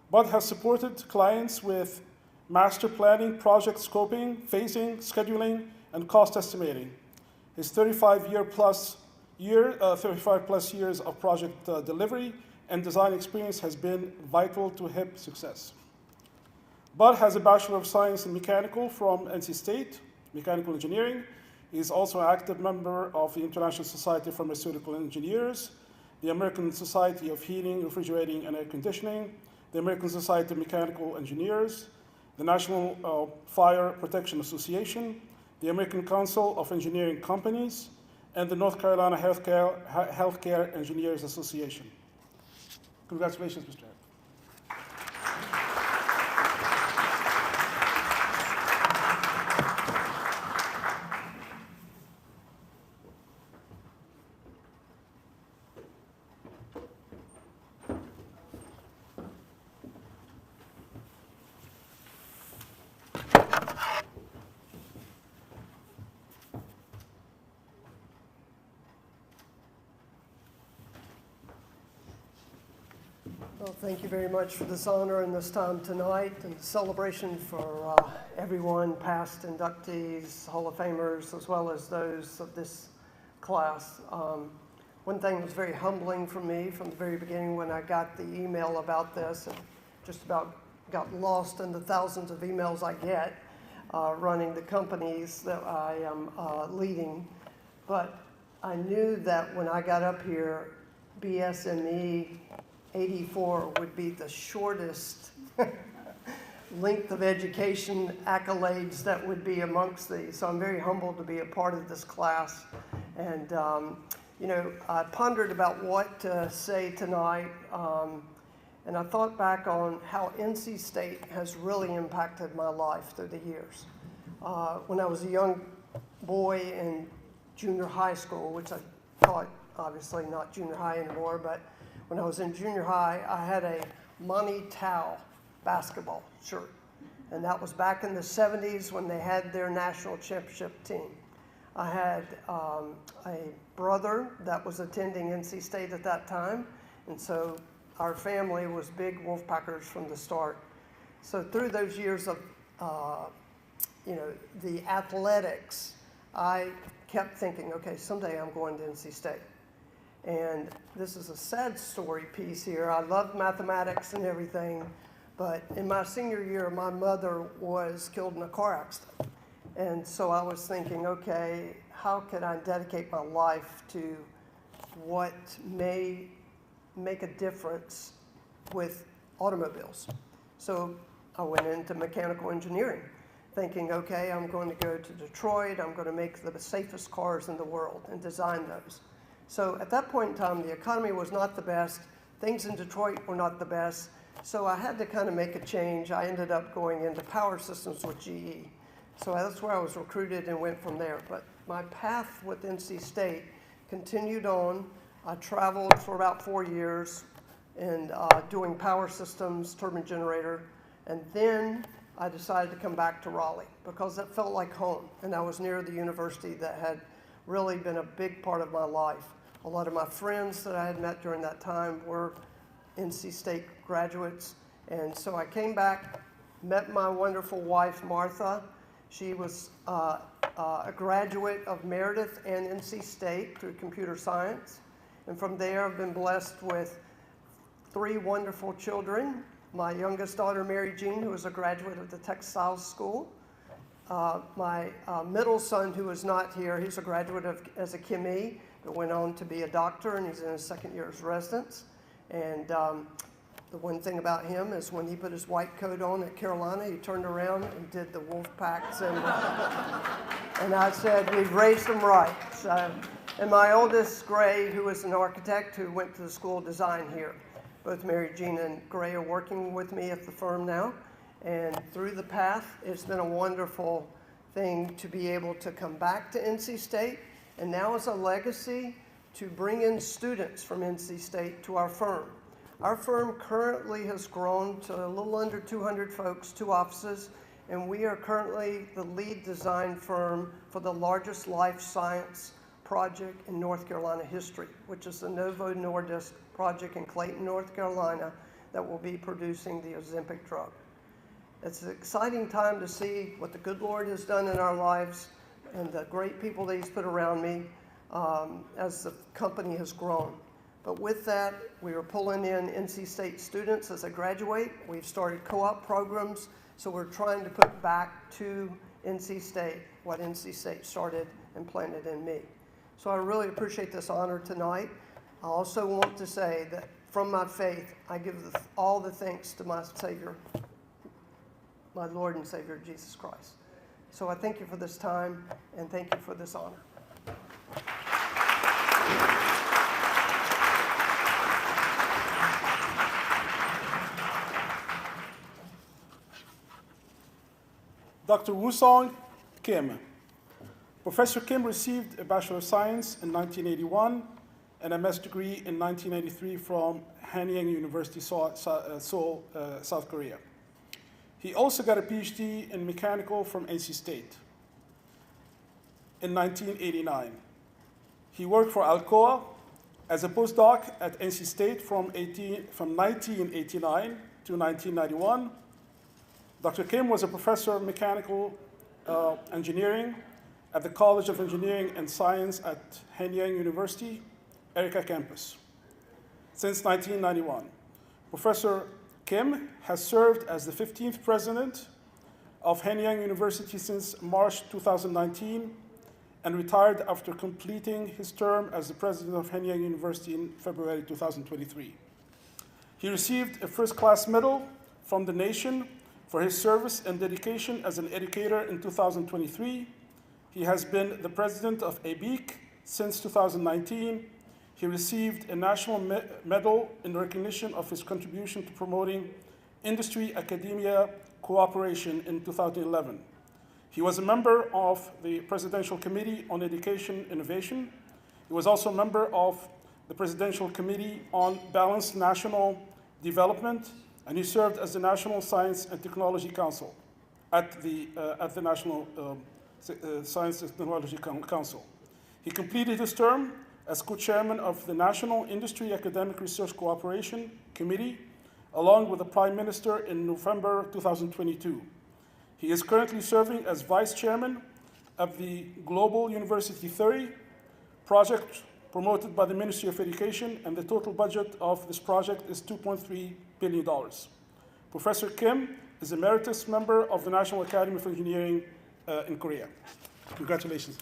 Bud has supported clients with master planning, project scoping, phasing, scheduling, and cost estimating. His 35 plus years of project delivery and design experience has been vital to HIP success. Bud has a Bachelor of Science in Mechanical from NC State, Mechanical Engineering. He is also an active member of the International Society of Pharmaceutical Engineers, the American Society of Heating, Refrigerating, and Air Conditioning, the American Society of Mechanical Engineers, the National Fire Protection Association, the American Council of Engineering Companies, and the North Carolina Healthcare Engineers Association. Congratulations, Mr. Hip. Well, thank you very much for this honor and this time tonight, and the celebration for everyone, past inductees, Hall of Famers, as well as those of this class. One thing that was very humbling for me from the very beginning when I got the email about this, and just about got lost in the thousands of emails I get running the companies that I am leading. But I knew that when I got up here, BSME 84 would be the shortest length of education accolades that would be amongst these. So I'm very humbled to be a part of this class. And, you know, I pondered about what to say tonight. And I thought back on how NC State has really impacted my life through the years. When I was a young boy in junior high school, which I taught, obviously not junior high anymore, but when I was in junior high, I had a Monty Tao basketball shirt. And that was back in the 70s when they had their national championship team. I had a brother that was attending NC State at that time, and so our family was big Wolfpackers from the start. So through those years of the athletics, I kept thinking, okay, someday I'm going to NC State. And this is a sad story piece here. I love mathematics and everything, but in my senior year, my mother was killed in a car accident. And so I was thinking, okay, how could I dedicate my life to what may make a difference with automobiles? So I went into mechanical engineering, thinking, okay, I'm going to go to Detroit, I'm going to make the safest cars in the world and design those. So at that point in time, the economy was not the best, things in Detroit were not the best, so I had to kind of make a change. I ended up going into power systems with GE. So that's where I was recruited and went from there. But my path with NC State continued on. I traveled for about 4 years and doing power systems, turbine generator, and then I decided to come back to Raleigh because that felt like home, and I was near the university that had really been a big part of my life. A lot of my friends that I had met during that time were NC State graduates, and so I came back, met my wonderful wife, Martha. She was a graduate of Meredith and NC State through computer science, and from there I've been blessed with 3 wonderful children. My youngest daughter, Mary Jean, who is a graduate of the textiles school. My middle son, who is not here, he's a graduate as a ChemE, but went on to be a doctor, and he's in his 2nd year's residence. And the one thing about him is when he put his white coat on at Carolina, he turned around and did the Wolfpack symbol. And I said, we've raised him right. So, and my oldest, Gray, who is an architect who went to the School of Design here. Both Mary Jean and Gray are working with me at the firm now. And through the path, it's been a wonderful thing to be able to come back to NC State, and now as a legacy to bring in students from NC State to our firm. Our firm currently has grown to a little under 200 folks, 2 offices, and we are currently the lead design firm for the largest life science project in North Carolina history, which is the Novo Nordisk project in Clayton, North Carolina, that will be producing the Ozempic drug. It's an exciting time to see what the good Lord has done in our lives and the great people that He's put around me as the company has grown. But with that, we are pulling in NC State students as they graduate. We've started co-op programs, so we're trying to put back to NC State what NC State started and planted in me. So I really appreciate this honor tonight. I also want to say that from my faith, I give all the thanks to my Savior, my Lord and Savior, Jesus Christ. So I thank you for this time, and thank you for this honor. Dr. Woo-Sung Kim. Professor Kim received a Bachelor of Science in 1981 and a master's degree in 1993 from Hanyang University, Seoul, South Korea. He also got a PhD in mechanical from NC State in 1989. He worked for Alcoa as a postdoc at NC State from 1989 to 1991. Dr. Kim was a professor of mechanical engineering at the College of Engineering and Science at Hanyang University, Erica campus. Since 1991, Professor Kim has served as the 15th president of Hanyang University since March 2019 and retired after completing his term as the president of Hanyang University in February 2023. He received a first-class medal from the nation for his service and dedication as an educator in 2023. He has been the president of ABEC since 2019. He received a national medal in recognition of his contribution to promoting industry-academia cooperation in 2011. He was a member of the Presidential Committee on Education Innovation. He was also a member of the Presidential Committee on Balanced National Development, and he served as the National Science and Technology Council at the National Science and Technology Council. He completed his term as co-chairman of the National Industry Academic Research Cooperation Committee, along with the Prime Minister in November 2022. He is currently serving as vice chairman of the Global University Theory project promoted by the Ministry of Education, and the total budget of this project is $2.3 billion. Professor Kim is emeritus member of the National Academy of Engineering in Korea. Congratulations.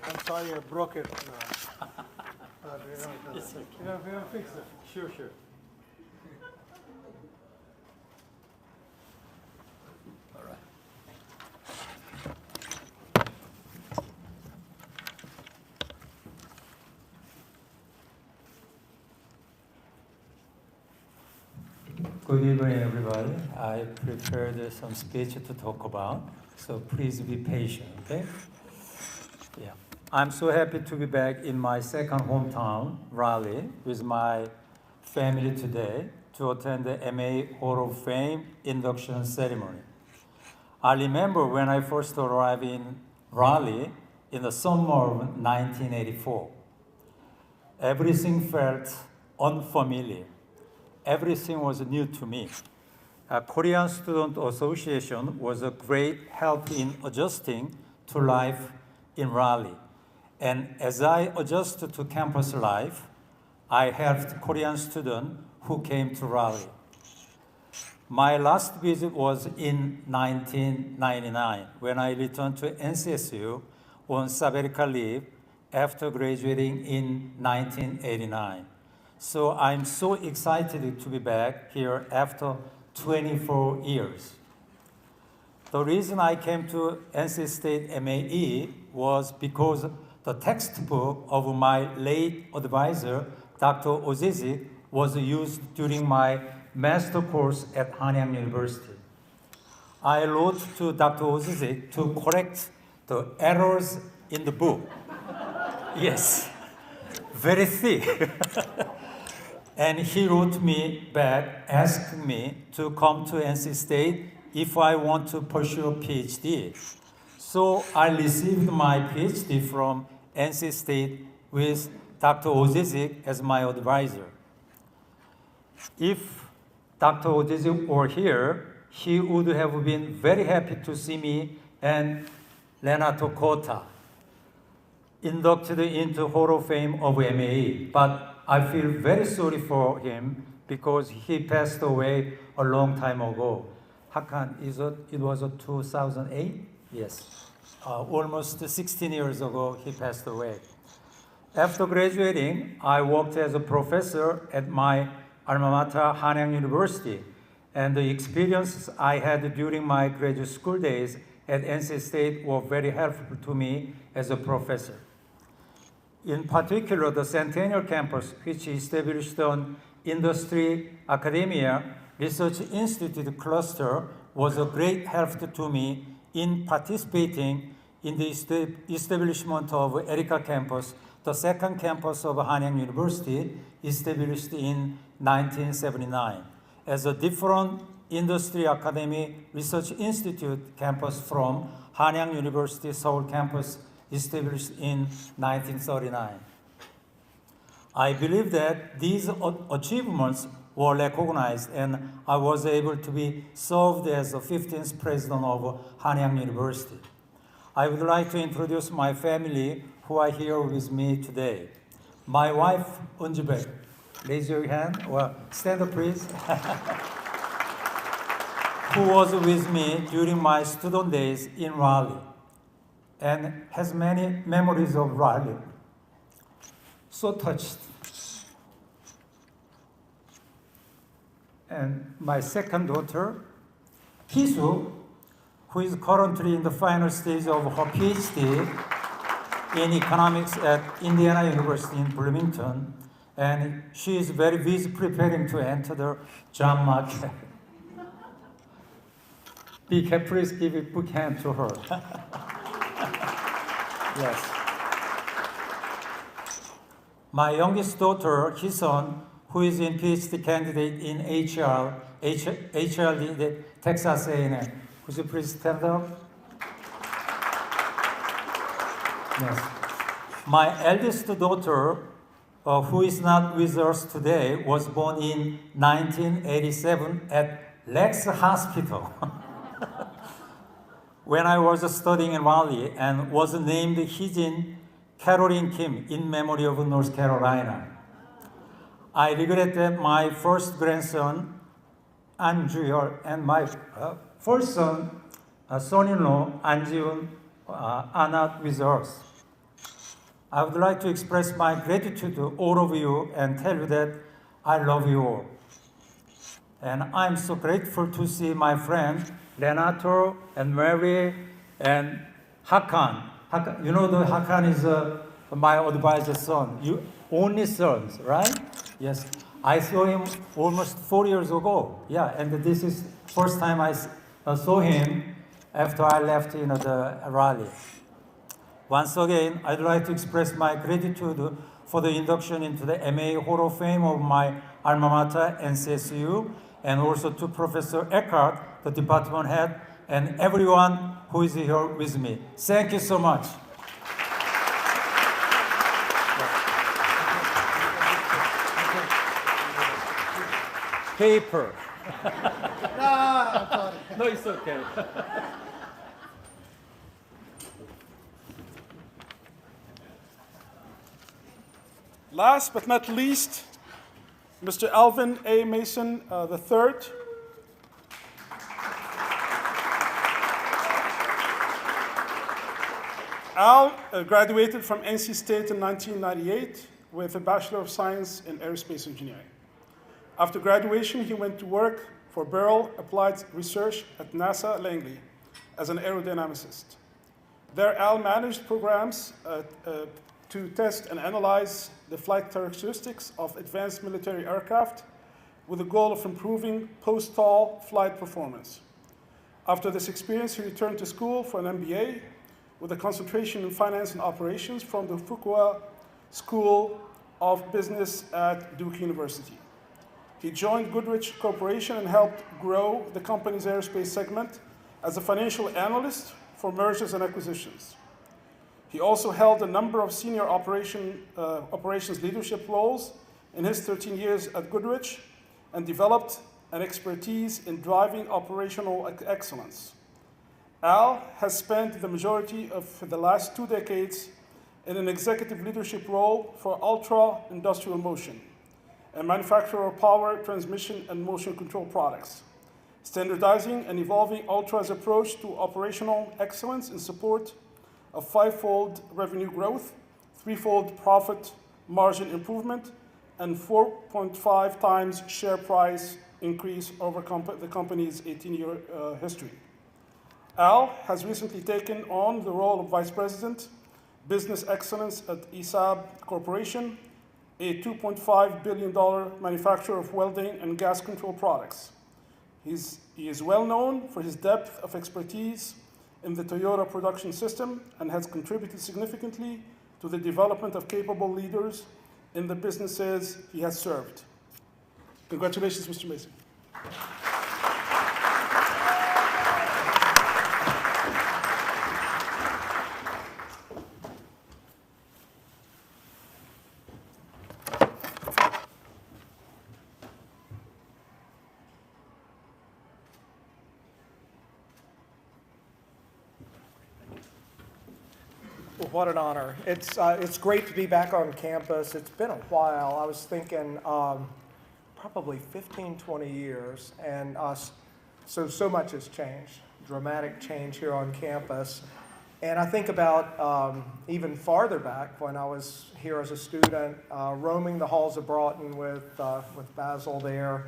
I'm sorry I broke it. We're gonna fix it. Sure. Good evening, everybody. I prepared some speech to talk about, so please be patient, okay? Yeah. I'm so happy to be back in my second hometown, Raleigh, with my family today to attend the MAE Hall of Fame induction ceremony. I remember when I first arrived in Raleigh in the summer of 1984. Everything felt unfamiliar. Everything was new to me. Korean Student Association was a great help in adjusting to life in Raleigh. And as I adjusted to campus life, I helped Korean students who came to Raleigh. My last visit was in 1999 when I returned to NCSU on sabbatical leave after graduating in 1989. So I'm so excited to be back here after 24 years. The reason I came to NC State MAE was because the textbook of my late advisor, Dr. Ozizik, was used during my master course at Hanyang University. I wrote to Dr. Ozizik to correct the errors in the book. Yes, very thick. And he wrote me back asking me to come to NC State if I want to pursue a PhD. So I received my PhD from NC State with Dr. Ozizik as my advisor. If Dr. Ozizik were here, he would have been very happy to see me and Renato Kota inducted into Hall of Fame of MAE. But I feel very sorry for him because he passed away a long time ago. Hakan, it was 2008? Yes. Almost 16 years ago, he passed away. After graduating, I worked as a professor at my alma mater, Hanyang University. And the experiences I had during my graduate school days at NC State were very helpful to me as a professor. In particular, the Centennial Campus, which established an industry, academia, research institute cluster, was a great help to me in participating in the establishment of Erika Campus, the second campus of Hanyang University, established in 1979, as a different industry academy research institute campus from Hanyang University Seoul campus, established in 1939. I believe that these achievements were recognized, and I was able to be served as the 15th president of Hanyang University. I would like to introduce my family who are here with me today. My wife, Unjibek. Raise your hand, or stand up, please. Who was with me during my student days in Raleigh and has many memories of Raleigh. So touched. And my second daughter, Hisu, who is currently in the final stage of her PhD in economics at Indiana University in Bloomington, and she is very busy preparing to enter the job market. BK, please give a big hand to her. Yes. My youngest daughter, Hisun, who is in PhD candidate in HRD, the Texas A&M. Could you please stand up? Yes. My eldest daughter, who is not with us today, was born in 1987 at Lex Hospital when I was studying in Raleigh, and was named Hijin Caroline Kim in memory of North Carolina. I regret that my first grandson, Anju, and my first son, son-in-law, Anjiun, are not with us. I would like to express my gratitude to all of you and tell you that I love you all. And I'm so grateful to see my friend Renato and Mary and Hakan. You know the Hakan is my advisor's son. You only sons, right? Yes. I saw him almost 4 years ago. Yeah, and this is first time I saw him after I left the rally. Once again, I'd like to express my gratitude for the induction into the MAE Hall of Fame of my alma mater, NCSU, and also to Professor Eckhart, the department head, and everyone who is here with me. Thank you so much. Paper. No, it's okay. Last but not least, Mr. Alvin A. Mason III. Al graduated from NC State in 1998 with a Bachelor of Science in Aerospace Engineering. After graduation, he went to work for Beryl Applied Research at NASA Langley as an aerodynamicist. There, Al managed programs to test and analyze the flight characteristics of advanced military aircraft with the goal of improving post-stall flight performance. After this experience, he returned to school for an MBA with a concentration in finance and operations from the Fuqua School of Business at Duke University. He joined Goodrich Corporation and helped grow the company's aerospace segment as a financial analyst for mergers and acquisitions. He also held a number of senior operations leadership roles in his 13 years at Goodrich and developed an expertise in driving operational excellence. Al has spent the majority of the last 2 decades in an executive leadership role for Ultra Industrial Motion, a manufacturer of power, transmission, and motion control products, standardizing and evolving Ultra's approach to operational excellence in support of 5-fold revenue growth, 3-fold profit margin improvement, and 4.5 times share price increase over the company's 18-year history. Al has recently taken on the role of Vice President, Business Excellence at ESAB Corporation, a $2.5 billion manufacturer of welding and gas control products. He is well known for his depth of expertise in the Toyota production system and has contributed significantly to the development of capable leaders in the businesses he has served. Congratulations, Mr. Mason. What an honor. It's great to be back on campus. It's been a while. I was thinking probably 15, 20 years. And so much has changed, dramatic change here on campus. And I think about even farther back when I was here as a student, roaming the halls of Broughton with Basil there,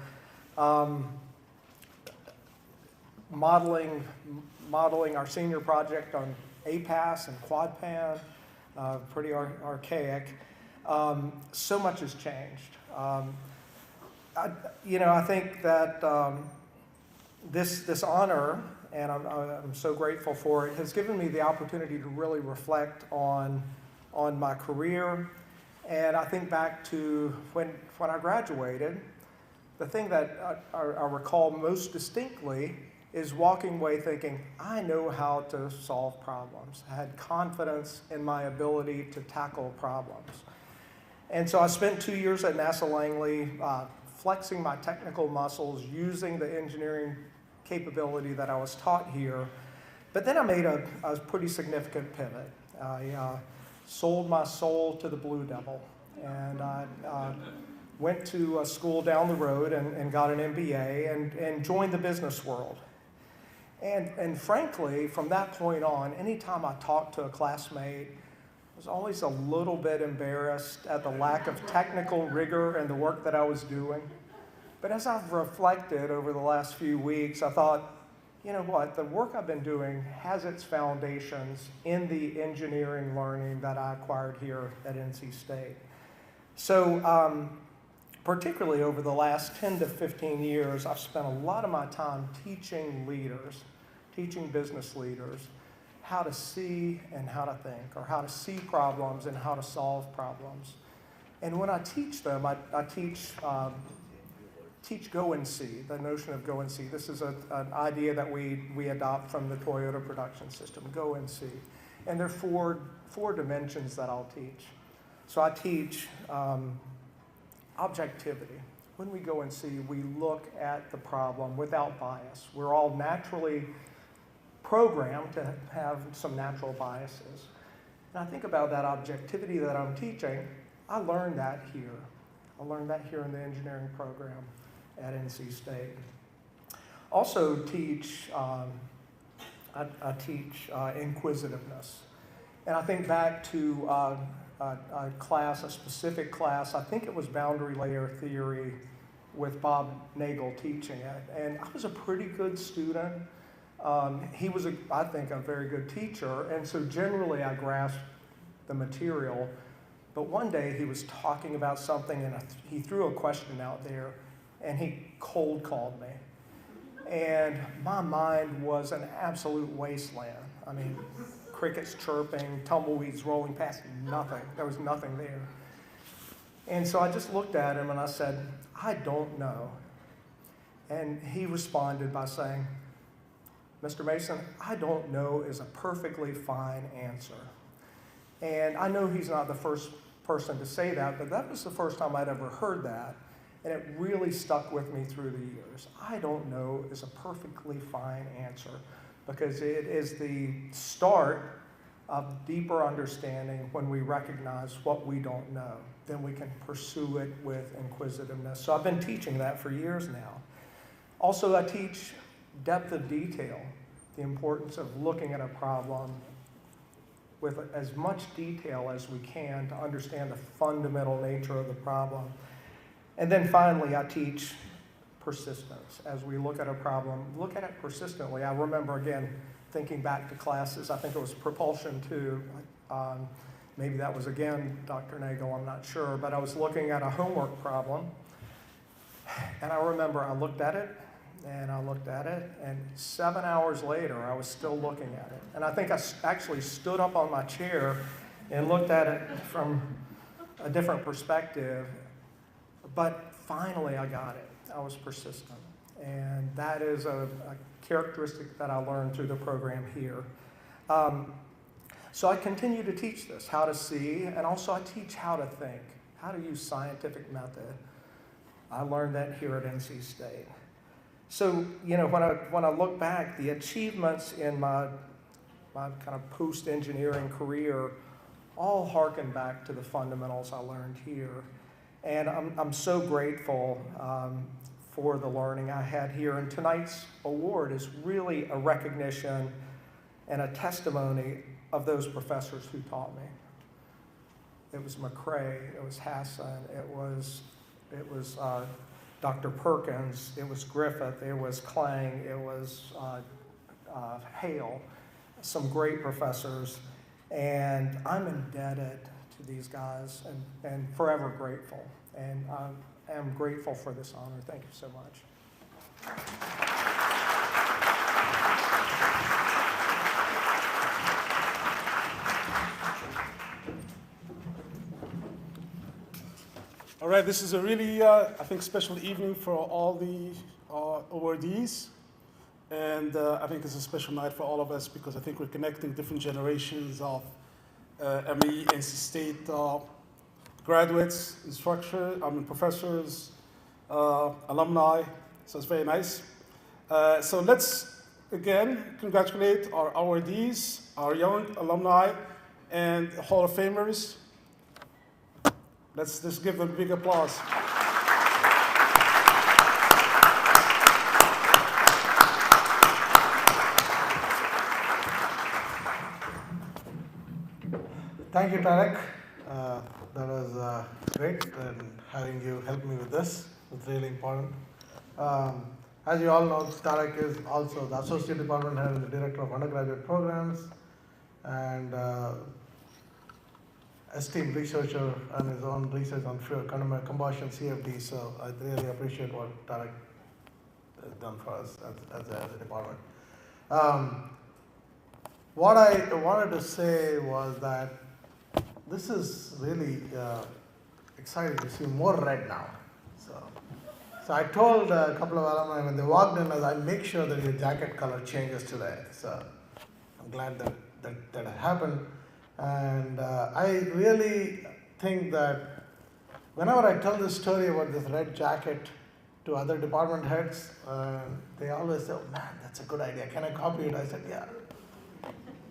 modeling our senior project on APAS and QuadPan, pretty archaic. So much has changed. I think that this honor, and I'm so grateful for it, has given me the opportunity to really reflect on my career. And I think back to when I graduated, the thing that I recall most distinctly is walking away thinking, I know how to solve problems. I had confidence in my ability to tackle problems. And so I spent 2 years at NASA Langley, flexing my technical muscles, using the engineering capability that I was taught here. But then I made a pretty significant pivot. I sold my soul to the Blue Devil, and I went to a school down the road and got an MBA and joined the business world. And frankly, from that point on, anytime I talked to a classmate, I was always a little bit embarrassed at the lack of technical rigor in the work that I was doing. But as I've reflected over the last few weeks, I thought, you know what, the work I've been doing has its foundations in the engineering learning that I acquired here at NC State. So particularly over the last 10 to 15 years, I've spent a lot of my time teaching leaders, teaching business leaders, how to see and how to think, or how to see problems and how to solve problems. And when I teach them, I teach go and see, the notion of go and see. This is an idea that we adopt from the Toyota production system, go and see. And there are four dimensions that I'll teach. So I teach objectivity. When we go and see, we look at the problem without bias. We're all naturally programmed to have some natural biases. And I think about that objectivity that I'm teaching. I learned that here. I learned that here in the engineering program at NC State. Also teach, I teach inquisitiveness. And I think back to a class, a specific class, I think it was boundary layer theory with Bob Nagel teaching it. And I was a pretty good student. He was, I think, a very good teacher. And so generally I grasped the material. But one day he was talking about something and he threw a question out there and he cold called me. And my mind was an absolute wasteland. I mean, crickets chirping, tumbleweeds rolling past, nothing. There was nothing there. And so I just looked at him and I said, I don't know. And he responded by saying, Mr. Mason, I don't know is a perfectly fine answer. And I know he's not the first person to say that, but that was the first time I'd ever heard that. And it really stuck with me through the years. I don't know is a perfectly fine answer because it is the start of deeper understanding when we recognize what we don't know. Then we can pursue it with inquisitiveness. So I've been teaching that for years now. Also, I teach depth of detail, the importance of looking at a problem with as much detail as we can to understand the fundamental nature of the problem. And then finally, I teach persistence. As we look at a problem, look at it persistently. I remember, again, thinking back to classes, I think it was Propulsion 2. Maybe that was, again, Dr. Nagel, I'm not sure. But I was looking at a homework problem. And I remember I looked at it, and I looked at it, and 7 hours later, I was still looking at it. And I think I actually stood up on my chair and looked at it from a different perspective. But finally, I got it. I was persistent. And that is a characteristic that I learned through the program here. So I continue to teach this, how to see, and also I teach how to think, how to use scientific method. I learned that here at NC State. So, you know, when I look back, the achievements in my kind of post-engineering career all harken back to the fundamentals I learned here. And I'm so grateful for the learning I had here. And tonight's award is really a recognition and a testimony of those professors who taught me. It was McCrae, it was Hassan, it was Dr. Perkins, it was Griffith, it was Klang, it was Hale, some great professors. And I'm indebted to these guys and forever grateful. And I am grateful for this honor. Thank you so much. All right, this is a really, I think, special evening for all the awardees. And I think it's a special night for all of us because I think we're connecting different generations of MAE, NC State graduates, professors, alumni. So it's very nice. So let's, again, congratulate our awardees, our young alumni, and Hall of Famers. Let's just give them a big applause. Thank you, Tarek. That was great, and having you help me with this was really important. As you all know, Tarek is also the Associate Department Head and the Director of Undergraduate Programs, and esteemed researcher on his own research on fuel combustion CFD. So I really appreciate what Tarek has done for us as a department. What I wanted to say was that this is really exciting to see more red now. So I told a couple of alumni when they walked in, I make sure that your jacket color changes today. So I'm glad that happened. And I really think that whenever I tell this story about this red jacket to other department heads, they always say, "Oh man, that's a good idea. Can I copy it?" I said, "Yeah."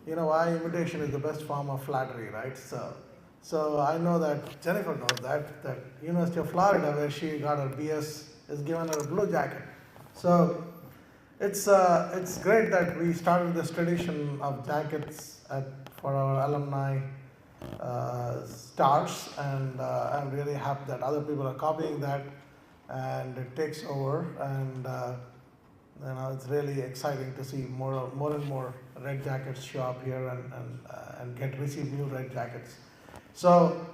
You know why? Imitation is the best form of flattery, right? So I know that Jennifer knows that University of Florida, where she got her BS, is given her a blue jacket. So it's great that we started this tradition of jackets for our alumni stars, and I'm really happy that other people are copying that, and it takes over, and it's really exciting to see more and more red jackets show up here and receive new red jackets. So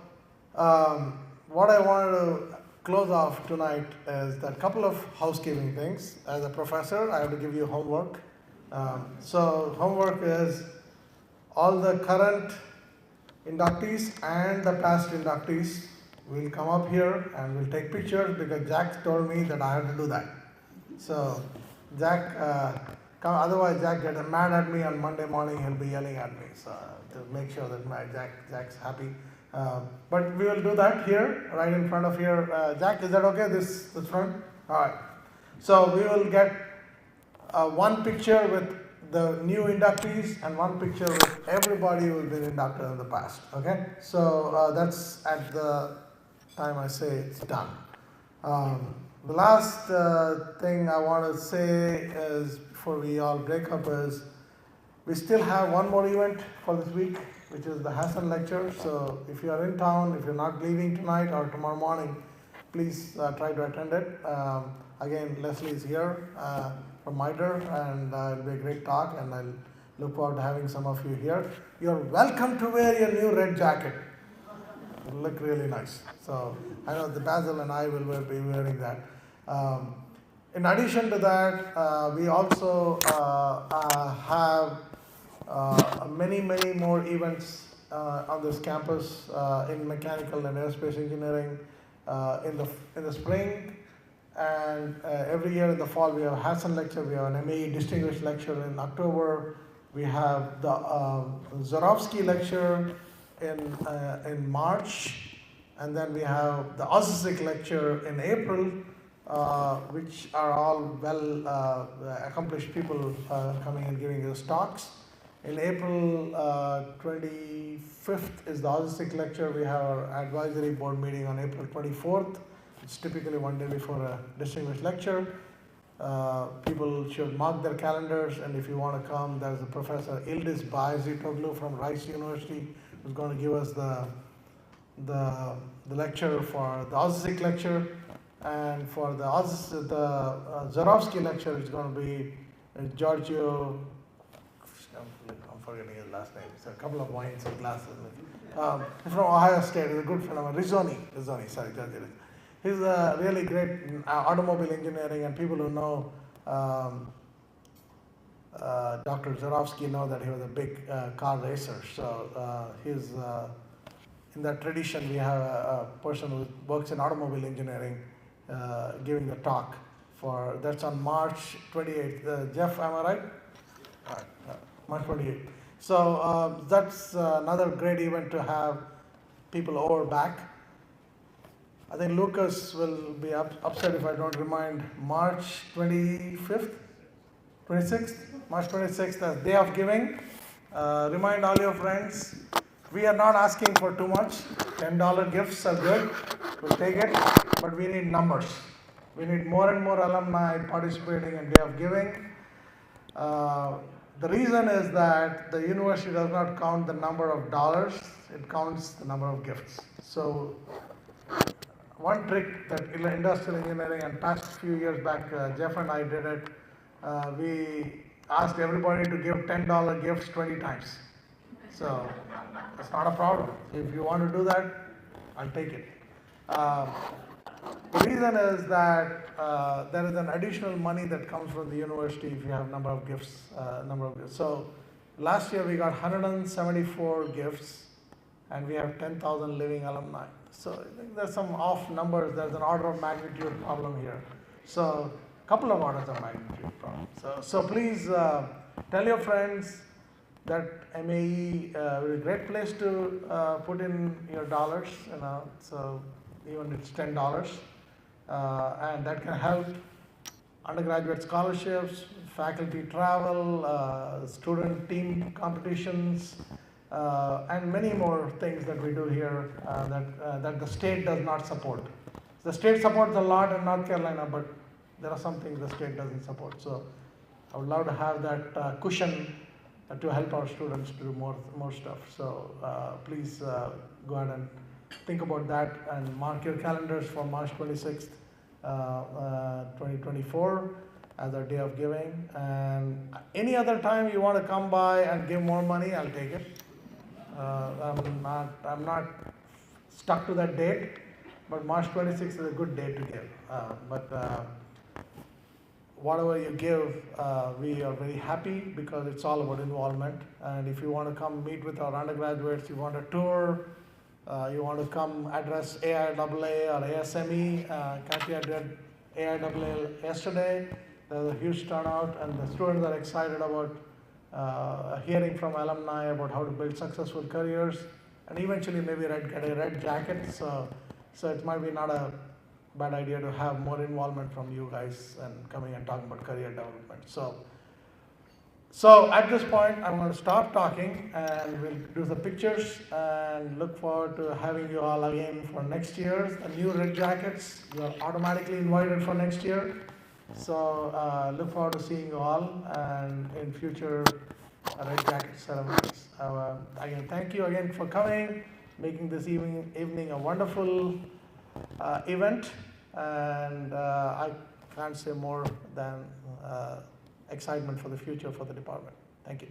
what I wanted to close off tonight is that couple of housekeeping things. As a professor, I have to give you homework. So homework is all the current inductees and the past inductees will come up here and we'll take pictures because Jack told me that I have to do that. So Jack, otherwise Jack gets mad at me on Monday morning, he'll be yelling at me. So to make sure that Jack's happy. But we will do that here, right in front of here. Jack, is that okay, this front? All right. So we will get one picture with the new inductees and one picture with everybody who has been inducted in the past, okay? So that's at the time I say it's done. The last thing I want to say is, before we all break up, is we still have one more event for this week, which is the Hassan Lecture. So if you are in town, if you're not leaving tonight or tomorrow morning, please try to attend it. Again, Leslie is here from MITRE, and it'll be a great talk, and I'll look forward to having some of you here. You're welcome to wear your new red jacket. It'll look really nice. So I know the Basil and I will be wearing that. In addition to that, we also have many more events on this campus in mechanical and aerospace engineering in the spring, and every year in the fall we have a Hassan Lecture, we have an MAE Distinguished Lecture in October, we have the Zorowski Lecture in March, and then we have the Ozizik Lecture in April, which are all well accomplished people coming and giving us talks. In April 25th is the Ozizik Lecture. We have our advisory board meeting on April 24th. It's typically one day before a distinguished lecture. People should mark their calendars, and if you want to come, there's a Professor Ildis Bayezitoglu from Rice University who's going to give us the lecture for the Ozizik Lecture, and for the Zorowski Lecture, it's going to be Giorgio. I'm forgetting his last name. So a couple of wines and glasses. From Ohio State, he's a good friend of mine. Rizzoni, sorry, Judge. He's a really great automobile engineering, and people who know Dr. Zarowski know that he was a big car racer. So he's in that tradition. We have a person who works in automobile engineering giving the talk that's on March 28th. Jeff, am I right? All right, March 28th. So that's another great event to have people over back. I think Lucas will be upset if I don't remind March 25th, 26th, March 26th as Day of Giving. Remind all your friends. We are not asking for too much. $10 gifts are good. We'll take it, but we need numbers. We need more and more alumni participating in Day of Giving. The reason is that the university does not count the number of dollars, it counts the number of gifts. So one trick that industrial engineering and past few years back, Jeff and I did it, we asked everybody to give $10 gifts 20 times. So it's not a problem. If you want to do that, I'll take it. The reason is that there is an additional money that comes from the university if you have number of gifts. So last year we got 174 gifts, and we have 10,000 living alumni. So I think there's some off numbers. There's an order of magnitude problem here. So a couple of orders of magnitude problem. So please tell your friends that MAE is a great place to put in your dollars. So even it's $10, and that can help undergraduate scholarships, faculty travel, student team competitions, and many more things that we do here that the state does not support. The state supports a lot in North Carolina, but there are some things the state doesn't support. So I would love to have that cushion to help our students to do more stuff. So please go ahead and think about that and mark your calendars for March 26th, 2024 as our Day of Giving. And any other time you want to come by and give more money, I'll take it. I'm not stuck to that date, but March 26th is a good day to give. Whatever you give, we are very happy because it's all about involvement. And if you want to come meet with our undergraduates, you want a tour, you want to come address AIAA or ASME, Katia did AIAA yesterday. There's a huge turnout, and the students are excited about hearing from alumni about how to build successful careers, and eventually maybe get a red jacket. So it might be not a bad idea to have more involvement from you guys and coming and talking about career development. So at this point, I'm going to stop talking and we'll do the pictures and look forward to having you all again for next year. The new red jackets, you are automatically invited for next year. So look forward to seeing you all and in future red jacket ceremonies. Again, thank you again for coming, making this evening a wonderful event, and I can't say more than excitement for the future for the department. Thank you.